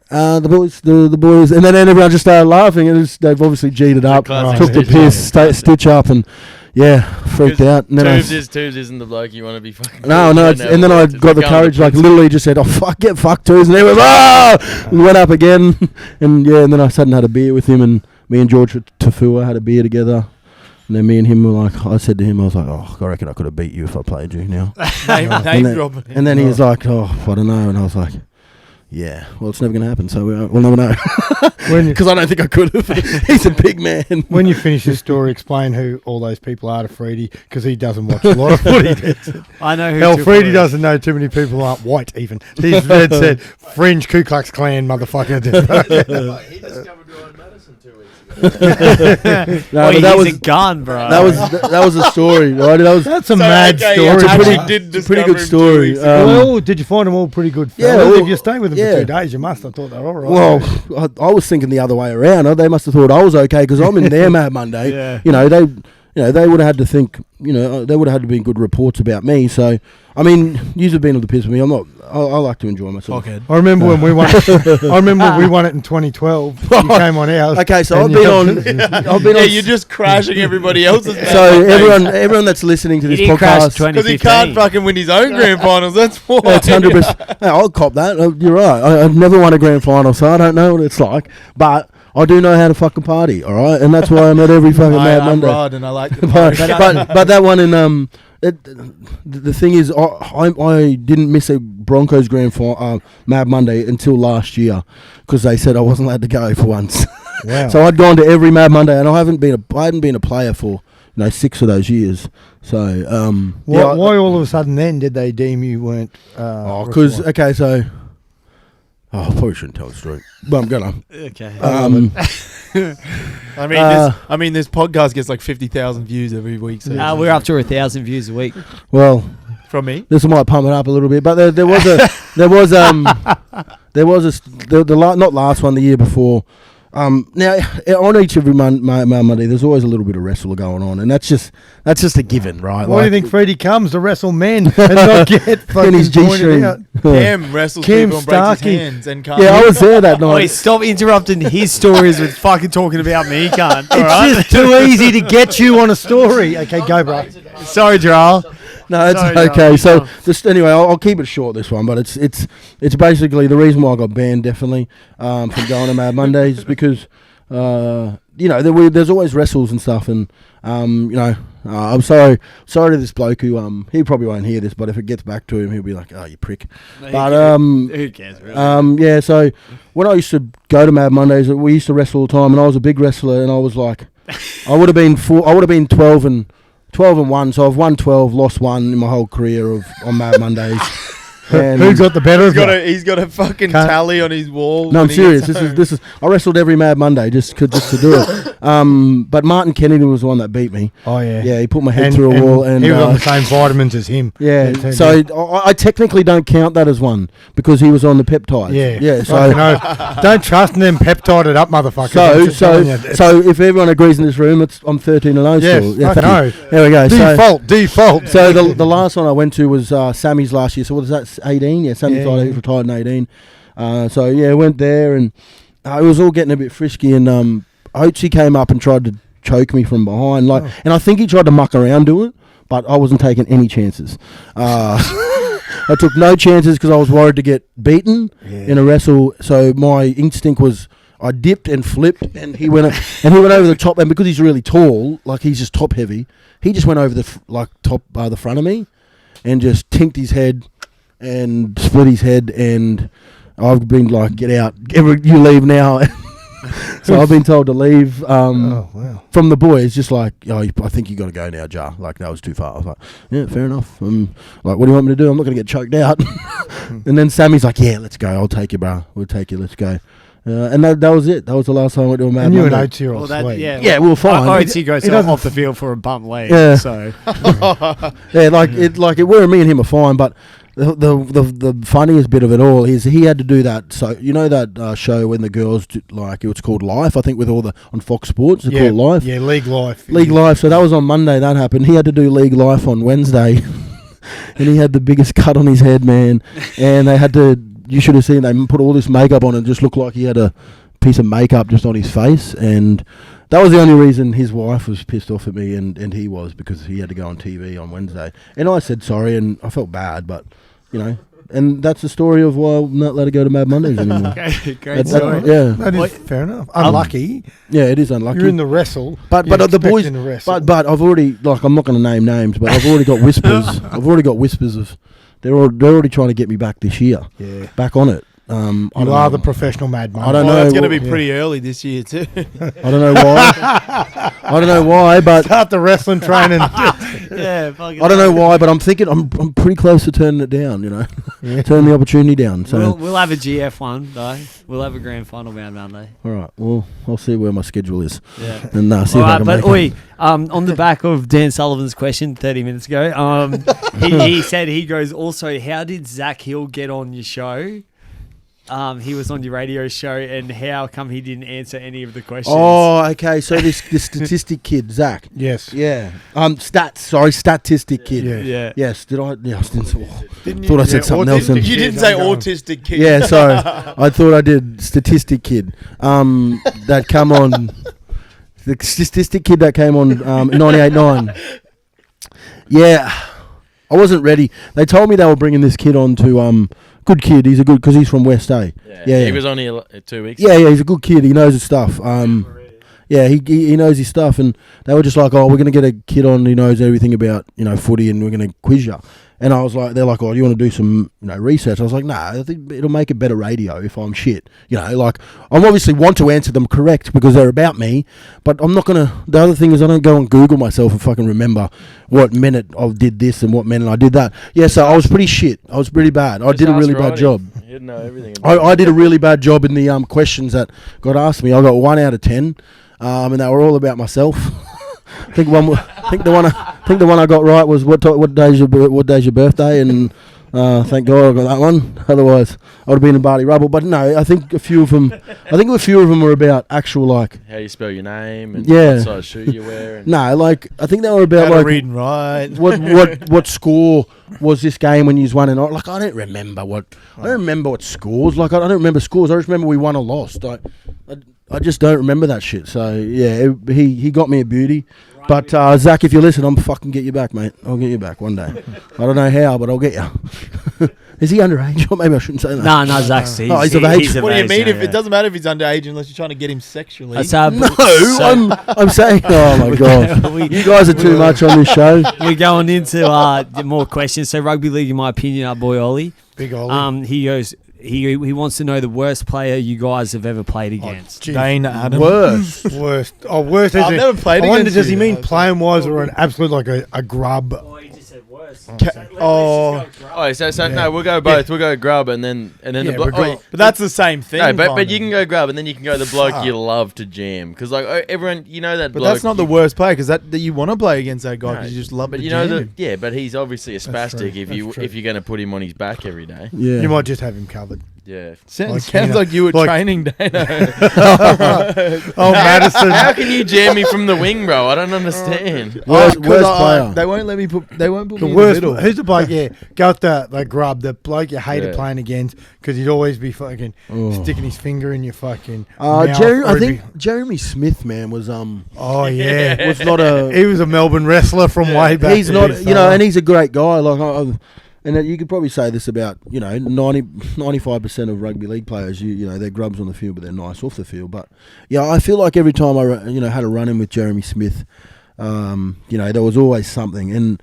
the boys, and then everyone just started laughing, and they've obviously G'd it up, took the piss, stitch up, and freaked out. And then Tubes isn't the bloke you want to be fucking. No, and then I got the courage, like literally just said, "Oh fuck, get fucked, Tubes," and they was and went up again, and then I sat and had a beer with him, and me and George Tafua had a beer together. And then me and him were like, I said to him, I was like, I reckon I could have beat you if I played you now. And then he was like, I don't know. And I was like, yeah, well, it's never going to happen, so we'll never know. Because I don't think I could have. He's a big man. When you finish this story, explain who all those people are to Freedy, because he doesn't watch a lot of footy. I know who. Hell, Freedy doesn't know too many people aren't white, even. He's said, fringe Ku Klux Klan motherfucker. He discovered Ryan Madison 2 weeks ago. That was a gun, bro. That was a story, right? That's a mad story. It's a pretty good story. Did you find them all pretty good? Yeah, if you stay with them for 2 days, you must have thought they were all right. Well, I was thinking the other way around. They must have thought I was okay because I'm in their Mad Monday. Yeah. They would have had to think. They would have had to be good reports about me. So, I mean, you've been on the piss with me. I'm not. I like to enjoy myself. Okay. I remember when we won. I remember when we won it in 2020. You came on ours. Okay, so I've been on. Yeah, you're just crashing everybody else's. So everyone that's listening to this podcast, because he can't fucking win his own grand finals. That's why. That's 100%. I'll cop that. You're right. I've never won a grand final, so I don't know what it's like. But I do know how to fucking party, all right, and that's why I'm at every fucking Mad Monday. And I like the party. but that one in the thing is, I didn't miss a Broncos grand final Mad Monday until last year because they said I wasn't allowed to go for once. Wow. So I'd gone to every Mad Monday, and I hadn't been a player for 6 of those years. So why all of a sudden then did they deem you weren't? Because I probably shouldn't tell the story, but I'm gonna. Okay. I mean, this podcast gets like 50,000 views every week. So we're up to 1,000 views a week. Well, from me, this might pump it up a little bit, but there was not last one, the year before. Now on each every Monday, there's always a little bit of wrestle going on, and that's just a given, right? Why do you think Freddie comes to wrestle men and not get fucking his pointed out? Cam wrestles people and breaks his hands and can't. Yeah, I was there that night. Wait, stop interrupting his stories with fucking talking about me, can't. It's just too easy to get you on a story. Okay, go, bro. Sorry, Jarrell. No, it's okay. So just anyway, I'll keep it short this one, but it's basically the reason why I got banned definitely from going to Mad Mondays because there's always wrestles and stuff, and I'm sorry to this bloke who he probably won't hear this, but if it gets back to him, he'll be like, "Oh, you prick." But who cares? Really? Yeah. So when I used to go to Mad Mondays, we used to wrestle all the time, and I was a big wrestler, and I was like, I would have been 12 and 1, so I've won 12, lost 1 in my whole career on Mad Mondays. And who got the better of it? He's got a fucking tally on his wall. No, I'm serious. This is. I wrestled every Mad Monday just to do it. But Martin Kennedy was the one that beat me. Oh yeah. Yeah, he put my head through a wall, and he was on the same vitamins as him. Yeah. So I technically don't count that as one because he was on the peptides. Yeah. Yeah. So don't trust them peptided up motherfuckers. So if everyone agrees in this room, I'm 13-0 still. Yeah. No. There we go. Default. So the last one I went to was Sammy's last year. So what is that? 18. Yeah, Sammy retired in 18. So yeah, went there and it was all getting a bit frisky. And Oatsy came up and tried to choke me from behind, and I think he tried to muck around doing it, but I wasn't taking any chances. I took no chances because I was worried to get beaten in a wrestle. So my instinct was I dipped and flipped, and he went over the top. And because he's really tall, like he's just top heavy, he just went over the front of me, and just tinked his head and split his head. And I've been like, get out, you leave now. So I've been told to leave from the boys, just like, I think you got to go now, Jar. Like, that was too far. I was like, yeah, fair enough. Like, what do you want me to do? I'm not going to get choked out. And then Sammy's like, yeah, let's go. I'll take you, bro. We'll take you. Let's go. And that was it. That was the last time I went to a Mad Monday. And you and Oatsy are all sweet. Yeah, we were fine. Oatsy goes off the field for a bump leg. Yeah. So. Yeah, where me and him are fine, but the funniest bit of it all is he had to do that. So you know that show when the girls it was called Life, I think, with all on Fox Sports. It's called Life. Yeah, League Life. League Life. So that was on Monday. That happened. He had to do League Life on Wednesday. and he had the biggest cut on his head, man. And they had to. You should have seen. They put all this makeup on, and it just looked like he had a piece of makeup just on his face. And that was the only reason his wife was pissed off at me, and he was, because he had to go on TV on Wednesday. And I said sorry, and I felt bad, but you know. And that's the story of why I'm not allowed to go to Mad Mondays anymore. Great story. Yeah. That is fair enough. Unlucky. Yeah, it is unlucky. You're in the wrestle. But You're the boys. expecting to wrestle. But I've already, like, I'm not going to name names, but I've already got whispers. I've already got whispers of they're already trying to get me back this year. Yeah. Back on it. I You don't are know. the professional Mad Monday. I don't know. That's going to what- be pretty early this year too. I don't know why. I don't know why, but Start the wrestling training. Yeah, fucking I don't know why, but I'm thinking I'm pretty close to turning it down. You know, turning the opportunity down. So We'll have a GF one though. We'll have a grand final Mad Monday. all right. Well, I'll see where my schedule is, Yeah. and see All if I right, can but make it. on the back of Dan Sullivan's question 30 minutes ago, he said, he goes, also, how did Zach Hill get on your show? He was on your radio show, and how come he didn't answer any of the questions? Oh, okay. So this statistic kid, Zach. Yes. Yeah. Statistic kid. Yeah. Yeah. Yes. Did I? Yeah, I didn't. Didn't you? Thought I said something else. You And, didn't say Yeah, don't go. autistic kid. yeah. Sorry. I thought I did statistic kid. That come on. The statistic kid that came on 98.9. Yeah. I wasn't ready. They told me they were bringing this kid on to good kid. He's a good because he's from West A. Yeah. He was on here 2 weeks. Yeah, he's a good kid. He knows his stuff. Yeah, he knows his stuff, and they were just like, "Oh, we're gonna get a kid on who knows everything about footy, and we're gonna quiz you." And I was like, "They're like, oh, do you want to do some research?" I was like, "Nah, I think it'll make it better radio if I'm shit." Like I obviously want to answer them correct because they're about me, but I'm not gonna. The other thing is, I don't go and Google myself and fucking remember what minute I did this and what minute I did that. Yeah, so I was pretty shit. I was pretty bad. I did a really bad job. You didn't know everything. About I did a really bad job in the questions that got asked me. I got 1 out of 10, and they were all about myself. I think the one I got right was what day's your birthday, and thank God I got that one. Otherwise, I would have been in Barley Rubble. But no, I think a few of them were about actual like. how you spell your name and Yeah. what size shoe you wear. And No, like I think they were about How to like read and write. what score was this game when you won and like I don't remember what scores. Like I don't remember scores. I just remember we won or lost. I just don't remember that shit. So yeah, he got me a beauty. But Zach, if you listen, I'm fucking get you back, mate. I'll get you back one day. I don't know how, but I'll get you. Is he underage? Or maybe I shouldn't say that. No, Zach's Oh, he's of age. What do you mean? If it doesn't matter if he's underage unless you're trying to get him sexually. No, I'm saying. Oh my god, you guys are too much on this show. We're going into more questions. So rugby league, in my opinion, our boy Ollie. Big Ollie. He goes. He wants to know the worst player you guys have ever played against. Gee, Dane Adams. Worst. worst. Oh, worst. I've never played I wonder, against does he you. mean playing wise or an absolute like a grub? He just said worst. Oh, oh, so no, we'll go both. We'll go grub and then Yeah, the we're bloke. but that's the same thing. No, but kind you of. can go grub and then you can go the bloke Fuck. you love to jam because like everyone that. But bloke that's not the worst player because that you want to play against that guy because you just love. But to you know jam that him. but he's obviously a That's true, spastic that's true. if you're going to put him on his back every day. Yeah. You might just have him covered. Yeah. Sounds Like, like you were like- training, Dano. Oh, Madison. How can you jam me from the wing, bro? I don't understand. Worst 'Cause player. They won't let me put. They won't put The me worst. in the middle. Who's the bloke? Yeah, got the grub. The bloke you hated Yeah. playing against because he'd always be fucking Oh. sticking his finger in your fucking. mouth, I or he'd think Jeremy Smith, man, was Oh yeah. was not a. He was a Melbourne wrestler from way back. He's not, and he's a great guy. Like, and you could probably say this about 95% of rugby league players. They're grubs on the field, but they're nice off the field. But yeah, I feel like every time I had a run in with Jeremy Smith, there was always something. And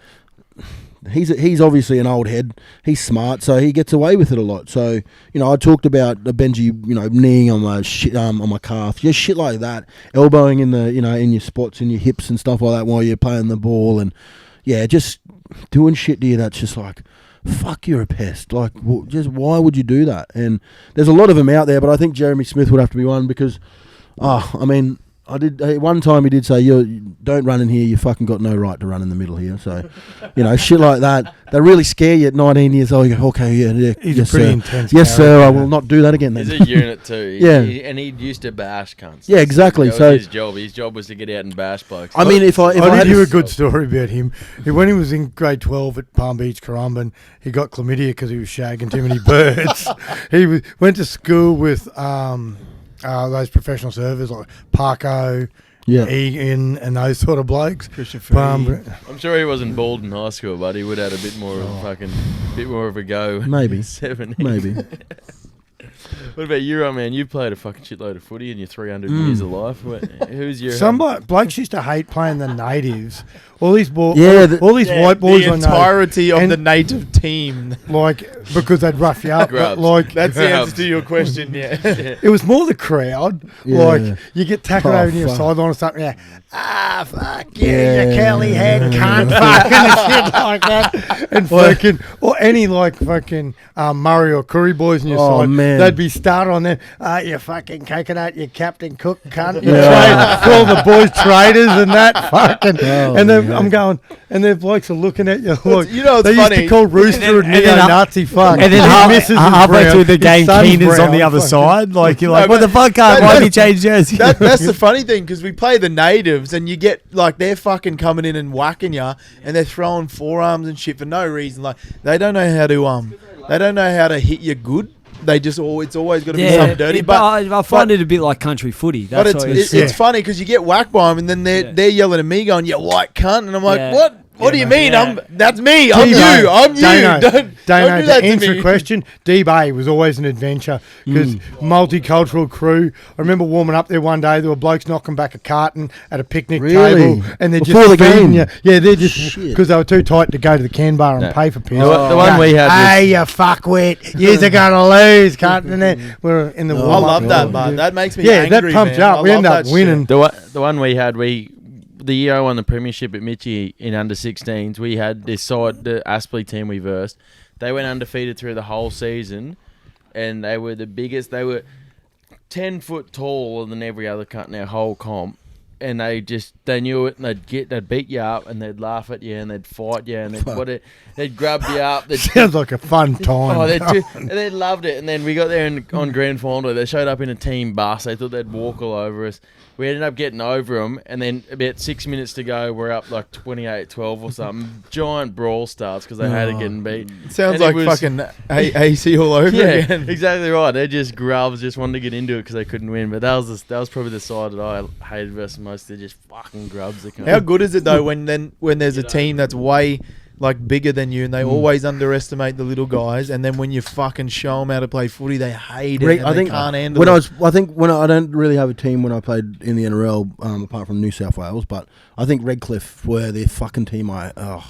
he's obviously an old head. He's smart, so he gets away with it a lot. So I talked about Benji, kneeing on my calf, just shit like that, elbowing in the in your spots, in your hips and stuff like that while you're playing the ball, and yeah, just doing shit to you that's just like, fuck, you're a pest. Like, just why would you do that? And there's a lot of them out there, but I think Jeremy Smith would have to be one because, I did. One time he did say, "You don't run in here. You fucking got no right to run in the middle here." So, shit like that. They really scare you at 19 years old. You go, "Okay, yeah, He's yes, a pretty sir. intense. Yes, sir. I will not do that again." Then. He's a unit too. Yeah. And he used to bash cunts. Yeah, exactly. That So was his job. His job was to get out and bash blokes. I mean, if I I had did hear a good story about him. When he was in grade 12 at Palm Beach, Currumbin, he got chlamydia because he was shagging too many birds. Went to school with those professional surfers like Parko, Egan, and those sort of blokes. I'm sure he wasn't bald in high school, but he would have had a bit more of a go. Maybe. 70s. maybe. What about you, man? You played a fucking shitload of footy in your 300 years of life. Who's your... Blokes used to hate playing the natives. All these white boys. The entirety of the native team. Because they'd rough you up. That's the answer to your question, yeah. It was more the crowd. Yeah. You get tackled over your sideline or something. Yeah. Fuck you, you curly head cunt. Fucking shit like that. And fucking, or any fucking Murray or Curry boys on your side. Man. They'd be started on them. You fucking coconut, you Captain Cook cunt. You all the boys traders and that fucking. And then I'm going, and the blokes are looking at you. Like, you know, it's they funny. used to call Rooster a neo-Nazi fuck. And then halfway through the game, Keenan's on the other side. Like, you're like, what the fuck, why did you change jersey? That's the funny thing, because we play the natives, and you get, they're fucking coming in and whacking you, and they're throwing forearms and shit for no reason. Like, they don't know how to hit you good. They just it's always got to be something dirty. But I find it a bit like country footy. But it's funny because you get whacked by them, and then they're yelling at me, going, "You white cunt," and I'm like, "What? What do you mean? That's me. I'm you. I'm you. Don't do that to answer me." the question, D-Bay was always an adventure because multicultural crew. I remember warming up there one day. There were blokes knocking back a carton at a picnic table, and they're Before just the game. feeding you. Yeah, they're just because they were too tight to go to the can bar and pay for piss. The one we had was... Hey, you fuckwit! You're gonna lose, cunt. And then we're in the I warm-up. love that, man. That makes me angry, that pumps you man. up. We end up winning. The one we had, the year I won the premiership at Mitchie in under-16s, we had this side, the Aspley team we versed. They went undefeated through the whole season, and they were the biggest. They were 10 foot taller than every other cunt in our whole comp, and they knew it, and they'd beat you up, and they'd laugh at you, and they'd fight you, and they'd grab you up. Sounds like a fun time. They loved it, and then we got there on grand final. They showed up in a team bus. They thought they'd walk all over us. We ended up getting over them, and then about 6 minutes to go, we're up 28-12 or something. Giant brawl starts because they hated getting beat. Sounds like fucking AC all over again. Exactly right. They're just grubs, just wanted to get into it because they couldn't win. But that was probably the side that I hated versus most. They're just fucking grubs. How good is it though when there's a team that's way bigger than you, and they always underestimate the little guys, and then when you fucking show them how to play footy, they hate it. They can't handle it. I don't really have a team when I played in the NRL, apart from New South Wales, but I think Redcliffe were their fucking team. I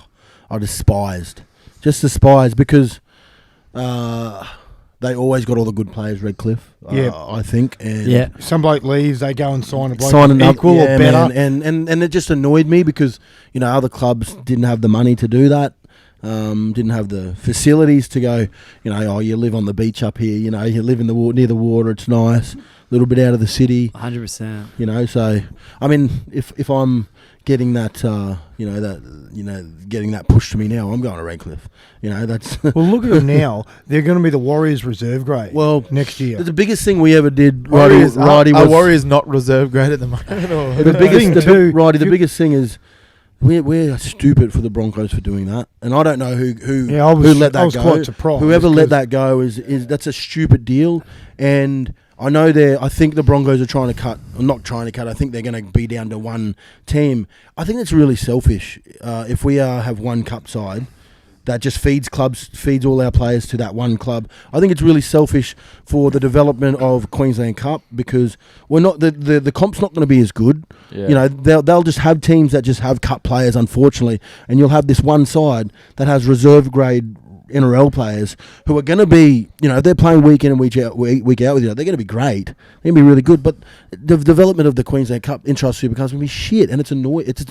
despised because they always got all the good players. Redcliffe, I think. And some bloke leaves, they go and sign a bloke equal or better. Man, and it just annoyed me because other clubs didn't have the money to do that. Didn't have the facilities to go. You live on the beach up here. You live in near the water. It's nice. A little bit out of the city. 100%. So I mean, if I'm getting that, getting that pushed to me now, I'm going to Redcliffe. That's well. Look at them now. They're going to be the Warriors reserve grade. Well, next year. The biggest thing we ever did, Warriors, Righty, was Warriors not reserve grade at the moment. The biggest thing is. We're stupid for the Broncos for doing that, and I don't know who let that go. I was quite surprised. Whoever let that go is that's a stupid deal, and I know I think the Broncos are trying to cut. Not trying to cut. I think they're going to be down to one team. I think it's really selfish if we have one cup side that just feeds all our players to that one club. I think it's really selfish for the development of Queensland Cup because we're not the comp's not going to be as good. Yeah. They'll just have teams that just have cup players, unfortunately, and you'll have this one side that has reserve grade NRL players who are going to be, they're playing week in and week out with you. They're going to be great. They're going to be really good. But the development of the Queensland Cup in Trust Supercars going to be shit, and it's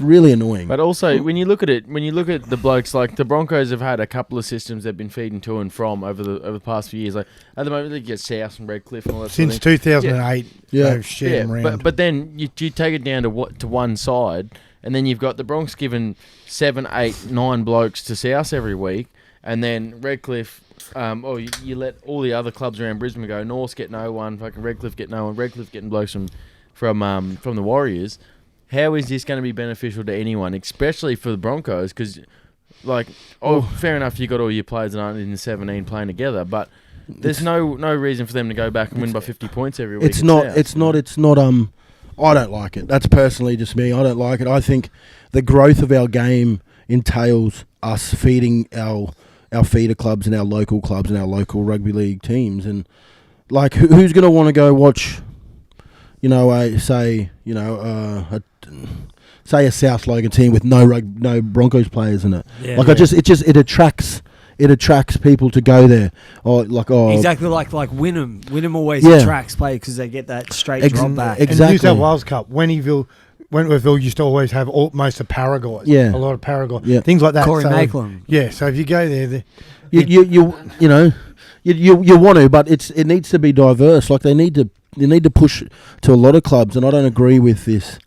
really annoying. But also, when you look at the blokes, like the Broncos have had a couple of systems they've been feeding to and from over the past few years. Like at the moment, they get South and Redcliffe and all that. Since 2008, they've shared them around. But then you take it down to one side, and then you've got the Bronx giving 7, 8, 9 blokes to South every week, and then Redcliffe. You let all the other clubs around Brisbane go. Norths get no one. Fucking Redcliffe get no one. Redcliffe getting blokes from the Warriors. How is this going to be beneficial to anyone, especially for the Broncos? Because, fair enough, you got all your players that aren't in the 17 playing together, but there's no reason for them to go back and win by 50 points every week. It's not. I don't like it. That's personally just me. I don't like it. I think the growth of our game entails us feeding our feeder clubs and our local clubs and our local rugby league teams. And who's going to want to go watch? Say a South Logan team with no Broncos players in it. Yeah, it attracts people to go there. Exactly like Wynnum. Wynnum always attracts players because they get that straight drop back. Exactly. And New South Wales Cup, Wentworthville used to always have most of para guys. Yeah. A lot of para guys. Things like that. Corey Maitland. Yeah, so if you go there... You want to, but it needs to be diverse. Like they need to push to a lot of clubs, and I don't agree with this.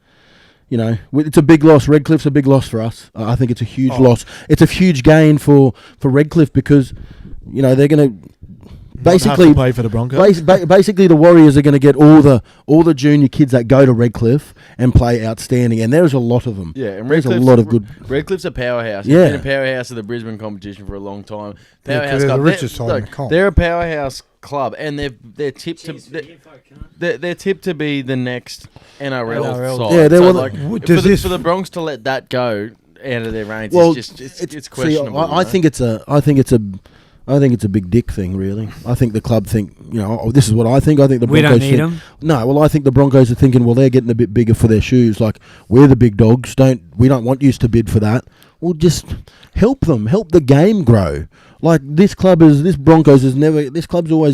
It's a big loss. Redcliffe's a big loss for us. I think it's a huge loss. It's a huge gain for Redcliffe because, they're going to basically play for the Broncos. Basically, the Warriors are going to get all the junior kids that go to Redcliffe and play outstanding, and there's a lot of them. Yeah, and there's a lot of good. Redcliffe's a powerhouse. Yeah, it's been a powerhouse of the Brisbane competition for a long time. Powerhouse they're club. the richest side in the comp. They're a powerhouse club, and they're tipped to be the next NRL side. Yeah, for the Bronx to let that go out of their reins. Well, it's questionable. I think it's a big dick thing, really. I think the club think, this is what I think. I think the Broncos we don't need them. No, well, I think the Broncos are thinking, well, they're getting a bit bigger for their shoes. Like, we're the big dogs. We don't want you to bid for that. Well, just help them. Help the game grow. Like, this club's always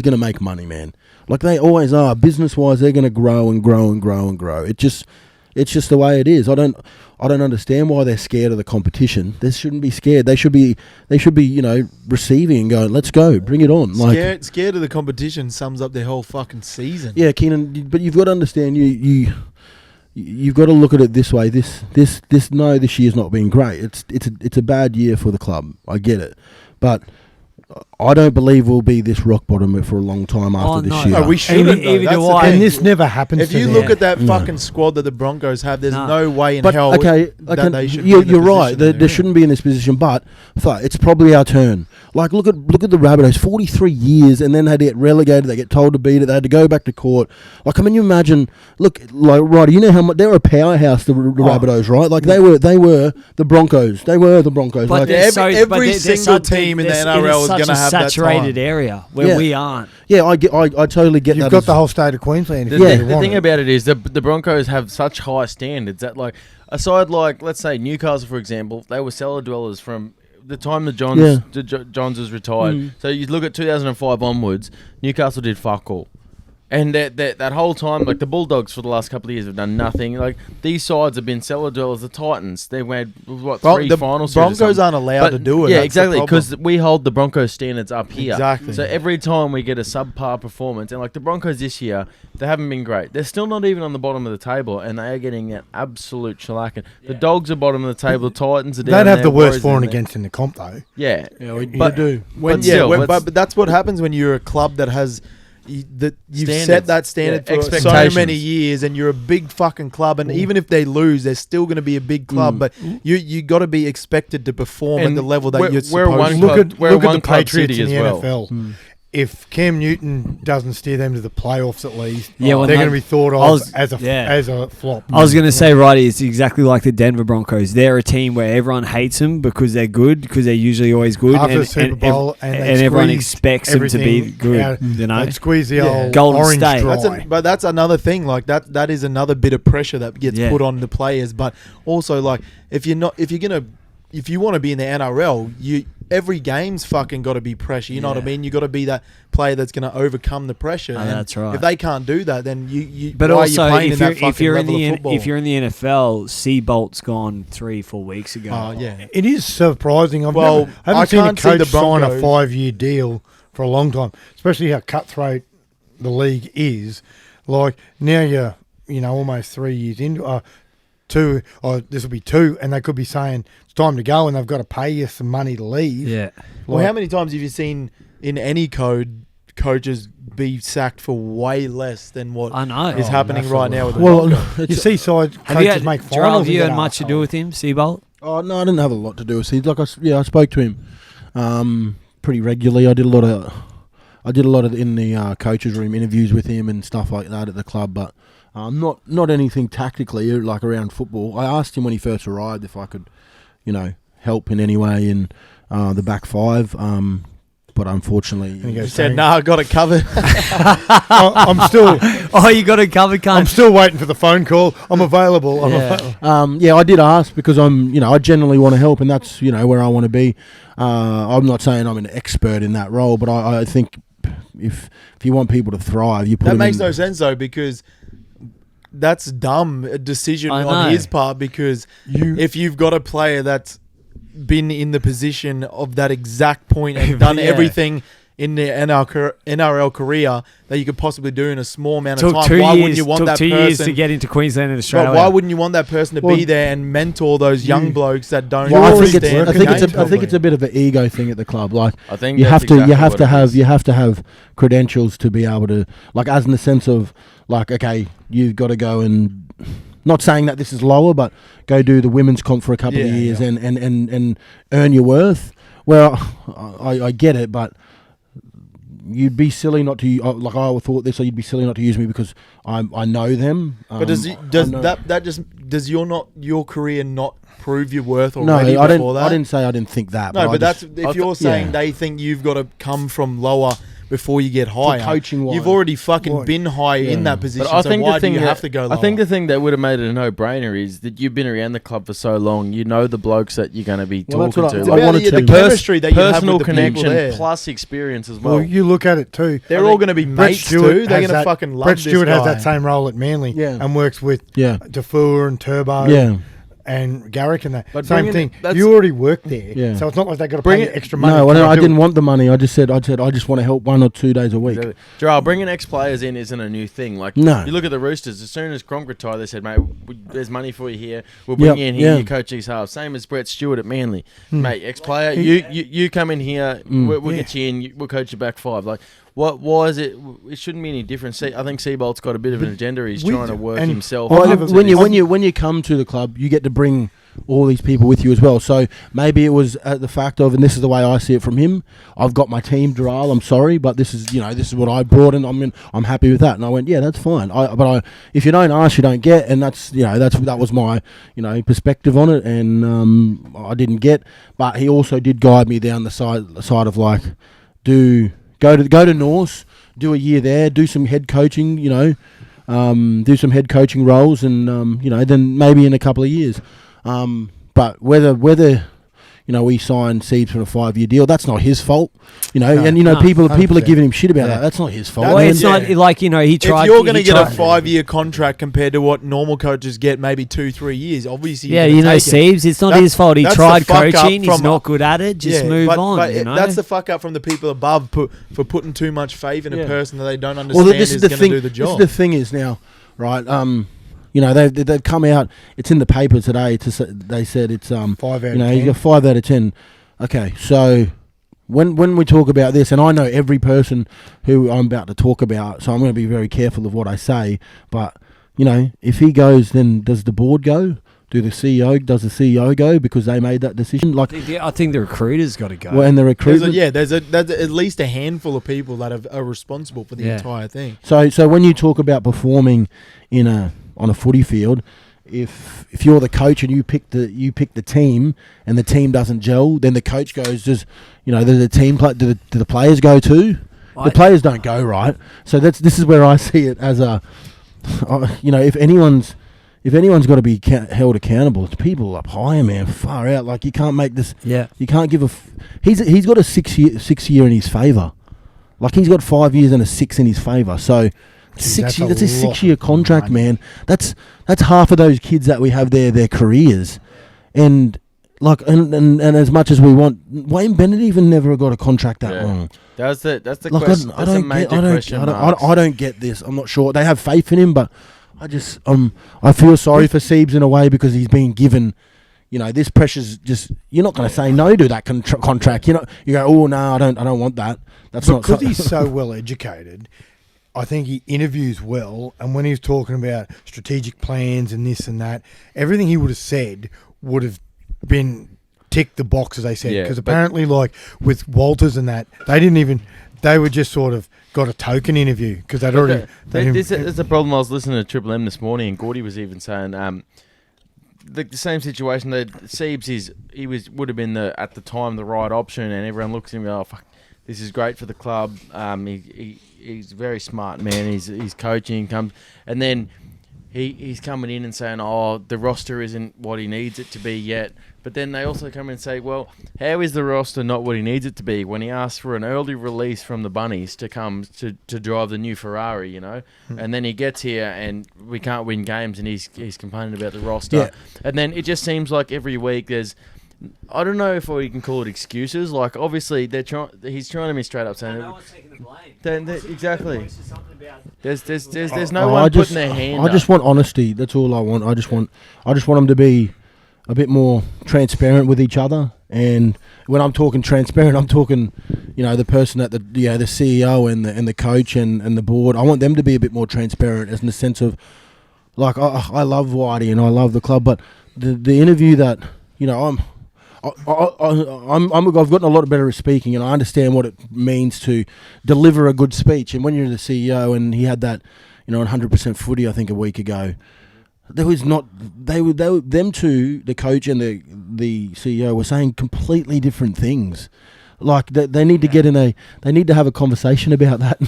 going to make money, man. Like, they always are. Business-wise, they're going to grow and grow and grow and grow. It's just the way it is. I don't understand why they're scared of the competition. They shouldn't be scared. They should be receiving and going, let's go, bring it on. Scared of the competition sums up their whole fucking season. Yeah, Keenan, but you've got to understand you've got to look at it this way. This year's not been great. It's a bad year for the club. I get it, but I don't believe we'll be this rock bottom for a long time after this year. No, we shouldn't. And this never happens. If you look at that fucking squad that the Broncos have, there's no way in hell that they should. You're right. They shouldn't be in this position, but it's probably our turn. Like look at the Rabbitohs, 43 years, and then they had to get relegated. They get told to beat it. They had to go back to court. Like, I mean, you imagine. Look, like, right? You know how much they're a powerhouse. The Rabbitohs, right? Like they were the Broncos. They were the Broncos. But like, every single team in the NRL is going to have that saturated area where we aren't. Yeah, I totally get that. You've got the whole state of Queensland. The thing about it is the Broncos have such high standards that, like, aside, like, let's say Newcastle, for example, they were cellar dwellers from the time the Johns was retired. So you look at 2005 onwards, Newcastle did fuck all. And that whole time, like, the Bulldogs for the last couple of years have done nothing. Like, these sides have been cellar dwellers. The Titans, they've had, three final series. Broncos aren't allowed to do it. Yeah, exactly, because we hold the Broncos standards up here. Exactly. So every time we get a subpar performance, and, like, the Broncos this year, they haven't been great. They're still not even on the bottom of the table, and they are getting an absolute shellacking. The Dogs are bottom of the table. The Titans are down there. They'd have the worst for and against in the comp, though. Yeah. But do. But that's what happens when you're a club that has... You've set that standard for so many years, and you're a big fucking club, and even if they lose, they're still going to be a big club. But you got to be expected to perform at the level that you're supposed to. Look at the Patriots in the NFL. If Cam Newton doesn't steer them to the playoffs at least, they're going to be thought of as a flop. I was going to say, Righty, it's exactly like the Denver Broncos. They're a team where everyone hates them because they're good, because they're usually always good. After the Super Bowl, and everyone expects them to be good. They squeeze the old Golden orange State. dry. But that's another thing. Like that is another bit of pressure that gets put on the players. But also, like, if you're going to if you want to be in the NRL, every game's fucking got to be pressure. You know what I mean? You got to be that player that's going to overcome the pressure. And that's right. If they can't do that, then you. But why also, are you playing if in you're that fucking level of football? if you're in the NFL, Seabolt's gone 3-4 weeks ago. Oh yeah. It is surprising. I haven't I seen a can't see coach the sign a Broncos- 5-year deal for a long time, especially how cutthroat the league is. Like now you're, almost 3 years into two, or this will be 2, and they could be saying it's time to go, and they've got to pay you some money to leave. Yeah. Well, how many times have you seen in any code coaches be sacked for way less than what I know. is happening right now with the Well, Broncos? You see side Have you coaches had, make Gerald, finals. have you and had get much to do arseholes. with him, Seabolt? Oh no, I didn't have a lot to do with Steve. Like I spoke to him pretty regularly. I did a lot of in the coaches' room interviews with him and stuff like that at the club, but not anything tactically like around football. I asked him when he first arrived if I could, help in any way in the back five, but unfortunately, And he He goes, said, "Nah, I got it covered." I'm still. Oh, you got it covered, I'm cunt. still waiting for the phone call. I'm available. Yeah. I did ask because I generally want to help, and that's where I want to be. I'm not saying I'm an expert in that role, but I think if you want people to thrive, you put That them makes in. no sense though, because that's dumb a decision I on know. his part. Because if you've got a player that's been in the position of that exact point and done Yeah. everything in the NRL career that you could possibly do in a small amount of Took time, 2 why years. wouldn't you want Took that 2 person? years to get into Queensland and Australia. But why wouldn't you want that person to Well, be there and mentor those young blokes that don't Well, I think understand it's the game I think properly? it's a bit of an ego thing at the club. Like I think you that's have to exactly what it is. you have to have credentials to be able to, like, as in the sense of like, okay, you've got to go and, not saying that this is lower, but go do the women's comp for a couple of Yeah, years yeah. and earn your worth. Well, I get it, but you'd be silly not to, like I thought this, so you'd be silly not to use me because I know them. But does your career not prove your worth No, already I before didn't. that? I didn't say I didn't think that. No, I but just- that's if you're saying they think you've got to come from lower before you get higher. coaching-wise. You've already fucking Right. been high in that position. But I think so why the thing do you that, have to go lower? I think the thing that would have made it a no-brainer is that you've been around the club for so long. You know the blokes that you're going to be Well, that's talking what to. it's I about wanted the to- chemistry that you have personal with the people connection there. plus experience as well. Well, you look at it too. They're all going to be Brett mates Stewart too. They're has going to that- fucking love Brett this Stewart guy. has that same role at Manly, Yeah. and works with Yeah. Defoe and Turbo. Yeah. And Garrick and that. But Same bringing thing. it- that's- You already work there, Yeah. so it's not like they got to Bring pay you it- extra money. No, to I do didn't it. want the money. I just said I just want to help 1 or 2 days a week. Gerald, bringing ex-players in isn't a new thing. Like, No. you look at the Roosters. As soon as Cronk retired, they said, "Mate, there's money for you here. We'll bring Yep, you in here. yeah. You coach these halves." Same as Brett Stewart at Manly, mate. Ex-player, you come in here. We'll get you in. We'll coach you back five. Like, why is it? It shouldn't be any different. See, I think Seabolt's got a bit of an agenda. He's we- trying to work and- himself. Well, up never- to when this. you come to the club, you get to bring all these people with you as well. So maybe it was the fact of, and this is the way I see it from him. I've got my team, Dural. I'm sorry, but this is this is what I brought, and I'm happy with that. And I went, yeah, that's fine. If you don't ask, you don't get, and that was my perspective on it, and I didn't get. But he also did guide me down the side of like, go to Norse, do a year there, do some head coaching, do some head coaching roles, and then maybe in a couple of years. But whether we signed Seeds for a 5-year deal, that's not his fault. People are 100%. giving him shit about that. That's not his fault. That- Well, Yeah. it's not like he tried. If you're going to he get a tried- 5-year contract compared to what normal coaches get, maybe 2-3 years, obviously. Yeah, you're gonna take it. Siebes, it's not That's- his fault. He that's tried the fuck up coaching. He's from- not good at it. Just move on. But that's the fuck up from the people above for putting too much faith in a Yeah. person that they don't understand Well, this is is the going to thing. do the This job. is the thing is now, right? They've come out. It's in the paper today. They said it's 5 out of you 10. got 5 out of 10. Okay, so when we talk about this, and I know every person who I'm about to talk about, so I'm going to be very careful of what I say. But if he goes, then does the board go? Does the CEO go because they made that decision? Like, I think the recruiter's got to go. well, and the recruitment. there's at least a handful of people that are responsible for the Yeah. entire thing. So when you talk about performing on a footy field, if you're the coach and you pick the team and the team doesn't gel, then the coach goes, does the team play? Do the players go too? The players don't go, right? So this is where I see it as a, if if anyone's got to be held accountable, it's people up higher, man, far out. Like, you can't make this. Yeah. You can't give he's got a 6 year in his favour. Like, he's got 5 years and a 6 in his favour. So, that's a 6 year contract, man. That's half of those kids that we have their careers, and like and as much as we want, Wayne Bennett even never got a contract that long. That's the like, question. I don't get this. I'm not sure they have faith in him, but I feel sorry for Siebes in a way because he's been given. This pressure's just. You're not going to say no to that contract. You go, oh no, I don't want that. That's not because he's so well educated. I think he interviews well, and when he was talking about strategic plans and this and that, everything he would have said would have been ticked the box, as they said. Because apparently, like with Walters and that, they were just sort of got a token interview because they'd already. This is the problem. I was listening to Triple M this morning, and Gordy was even saying the same situation that Siebes would have been at the time the right option, and everyone looks at him and goes, oh fuck. This is great for the club. He's a very smart man. He's coaching, and then he's coming in and saying, "Oh, the roster isn't what he needs it to be yet." But then they also come in and say, "Well, how is the roster not what he needs it to be?" When he asked for an early release from the Bunnies to come to drive the new Ferrari, and then he gets here and we can't win games, and he's complaining about the roster, and then it just seems like every week there's. I don't know if we can call it excuses. Like, obviously, he's trying to be straight up saying... No one's taking the blame. Exactly. There's no one putting their hand I just want honesty. That's all I want. I just want them to be a bit more transparent with each other. And when I'm talking transparent, I'm talking, the person at the CEO and the coach and the board. I want them to be a bit more transparent, as in the sense of, like, I love Whitey and I love the club, but the interview that, I've gotten a lot better at speaking, and I understand what it means to deliver a good speech. And when you're the CEO, and he had that, 100% footy, I think, a week ago, there was not. Them two, the coach and the CEO, were saying completely different things. Like they need to get in they need to have a conversation about that,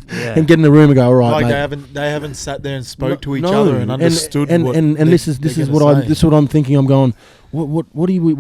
and get in the room and go, all right, like mate. they haven't sat there and spoke to each other and understood. And this is what I'm thinking. I'm going, what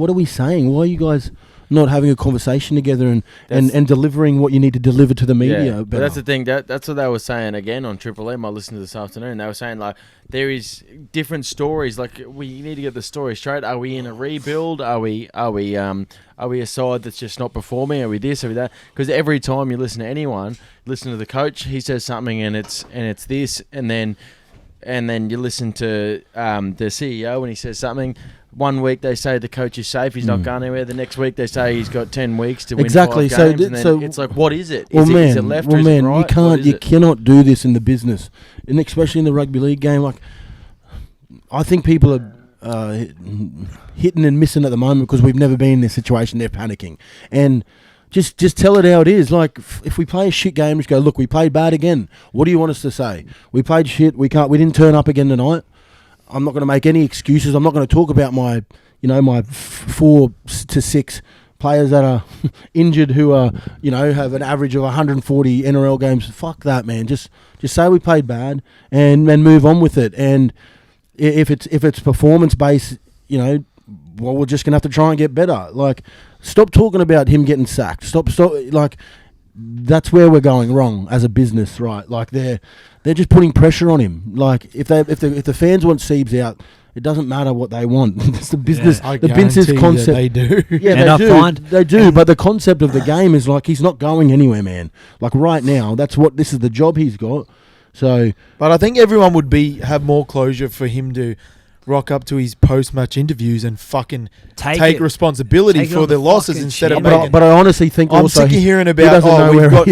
are we saying? Why are you guys not having a conversation together and delivering what you need to deliver to the media? Yeah, but that's the thing. That's what they were saying again on Triple M. I listened to this afternoon. They were saying, like, there is different stories. Like, we need to get the story straight. Are we in a rebuild? Are we a side that's just not performing? Are we this? Are we that? Because every time you listen to anyone, listen to the coach, he says something and it's this, and then you listen to the CEO and he says something. One week they say the coach is safe, he's not going anywhere. The next week they say he's got 10 weeks to win 5 games. And then it's like, what is it? Is it left or is it right? You cannot do this in the business, and especially in the rugby league game. Like, I think people are hitting and missing at the moment because we've never been in this situation. They're panicking, and just tell it how it is. Like, if we play a shit game, just go, look, we played bad again. What do you want us to say? We played shit. We didn't turn up again tonight. I'm not going to make any excuses. I'm not going to talk about my 4 to 6 players that are injured who are, have an average of 140 NRL games. Fuck that, man. Just say we played bad and move on with it. And if it's performance based, well, we're just going to have to try and get better. Like, stop talking about him getting sacked. Stop. Like, that's where we're going wrong as a business, right? Like, they're just putting pressure on him. Like, if the fans want Siebes out, it doesn't matter what they want. It's the business. Yeah, the business concept. They do. Yeah, they do. But the concept of the game is like, he's not going anywhere, man. Like, right now, this is the job he's got. So, but I think everyone would have more closure for him to rock up to his post-match interviews and fucking take responsibility for their losses instead of making... But I honestly think I'm sick of hearing about, we've got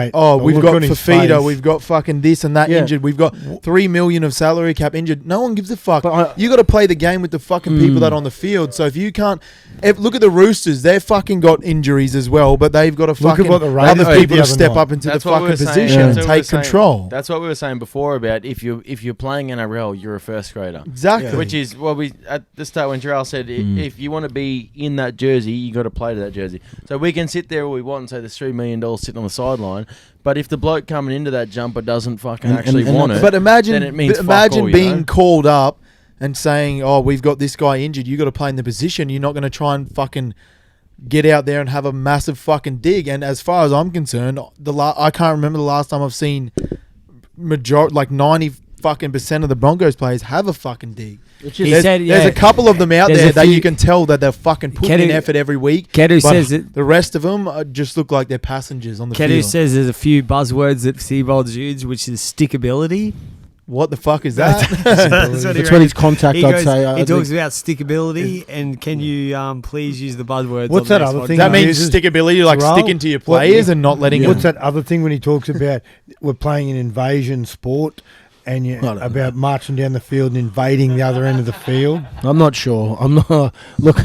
Fafita, we've got fucking this and that injured, we've got 3 million of salary cap injured. No one gives a fuck. You got to play the game with the fucking people that are on the field. So if you can't... look at the Roosters, they've fucking got injuries as well, but they've got to fucking other people to step up into the fucking position and take control. That's what we were saying before about if you're playing NRL, you're a first grader. Exactly. Which is what we at the start when Jarrell said, if you want to be in that jersey, you got to play to that jersey. So we can sit there all we want and say there's $3 million sitting on the sideline, but if the bloke coming into that jumper doesn't fucking actually want it, but imagine, then it means imagine fuck all, being you know? called up and saying, "Oh, we've got this guy injured. You got to play in the position. You're not going to try and fucking get out there and have a massive fucking dig." And as far as I'm concerned, I can't remember the last time I've seen 90 fucking % of the Broncos players have a fucking dig. There's a couple of them out there that you can tell that they're fucking putting in effort every week. Kedu but says it. the rest of them just look like they're passengers on the Kedu field. says there's a few buzzwords that Seabold's used, which is stickability. What the fuck is that? That's That's what his contact, I'd say. He talks about stickability, and can you please use the buzzwords? What's on that the next other podcast? thing? That he means uses stickability, like Jarrell? sticking to your players and not letting What's them. that other thing when he talks about we're playing an invasion sport and about marching down the field and invading the other end of the field? I'm not sure. I'm not. Look,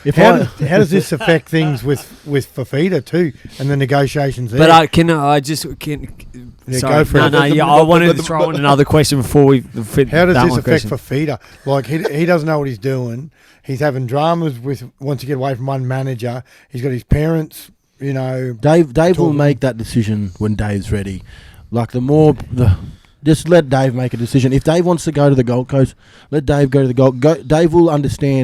if How I does this affect things with Fafita too and the negotiations there? But I just Yeah, sorry, go for no, it. no. Yeah, I wanted to throw in another question before we fit. How does that this one affect question. Fafita? Like he doesn't know what he's doing. He's having dramas with wants to get away from one manager. He's got his parents. Dave will talking. make that decision when Dave's ready. Like just let Dave make a decision. If Dave wants to go to the Gold Coast, let Dave go to the Dave will understand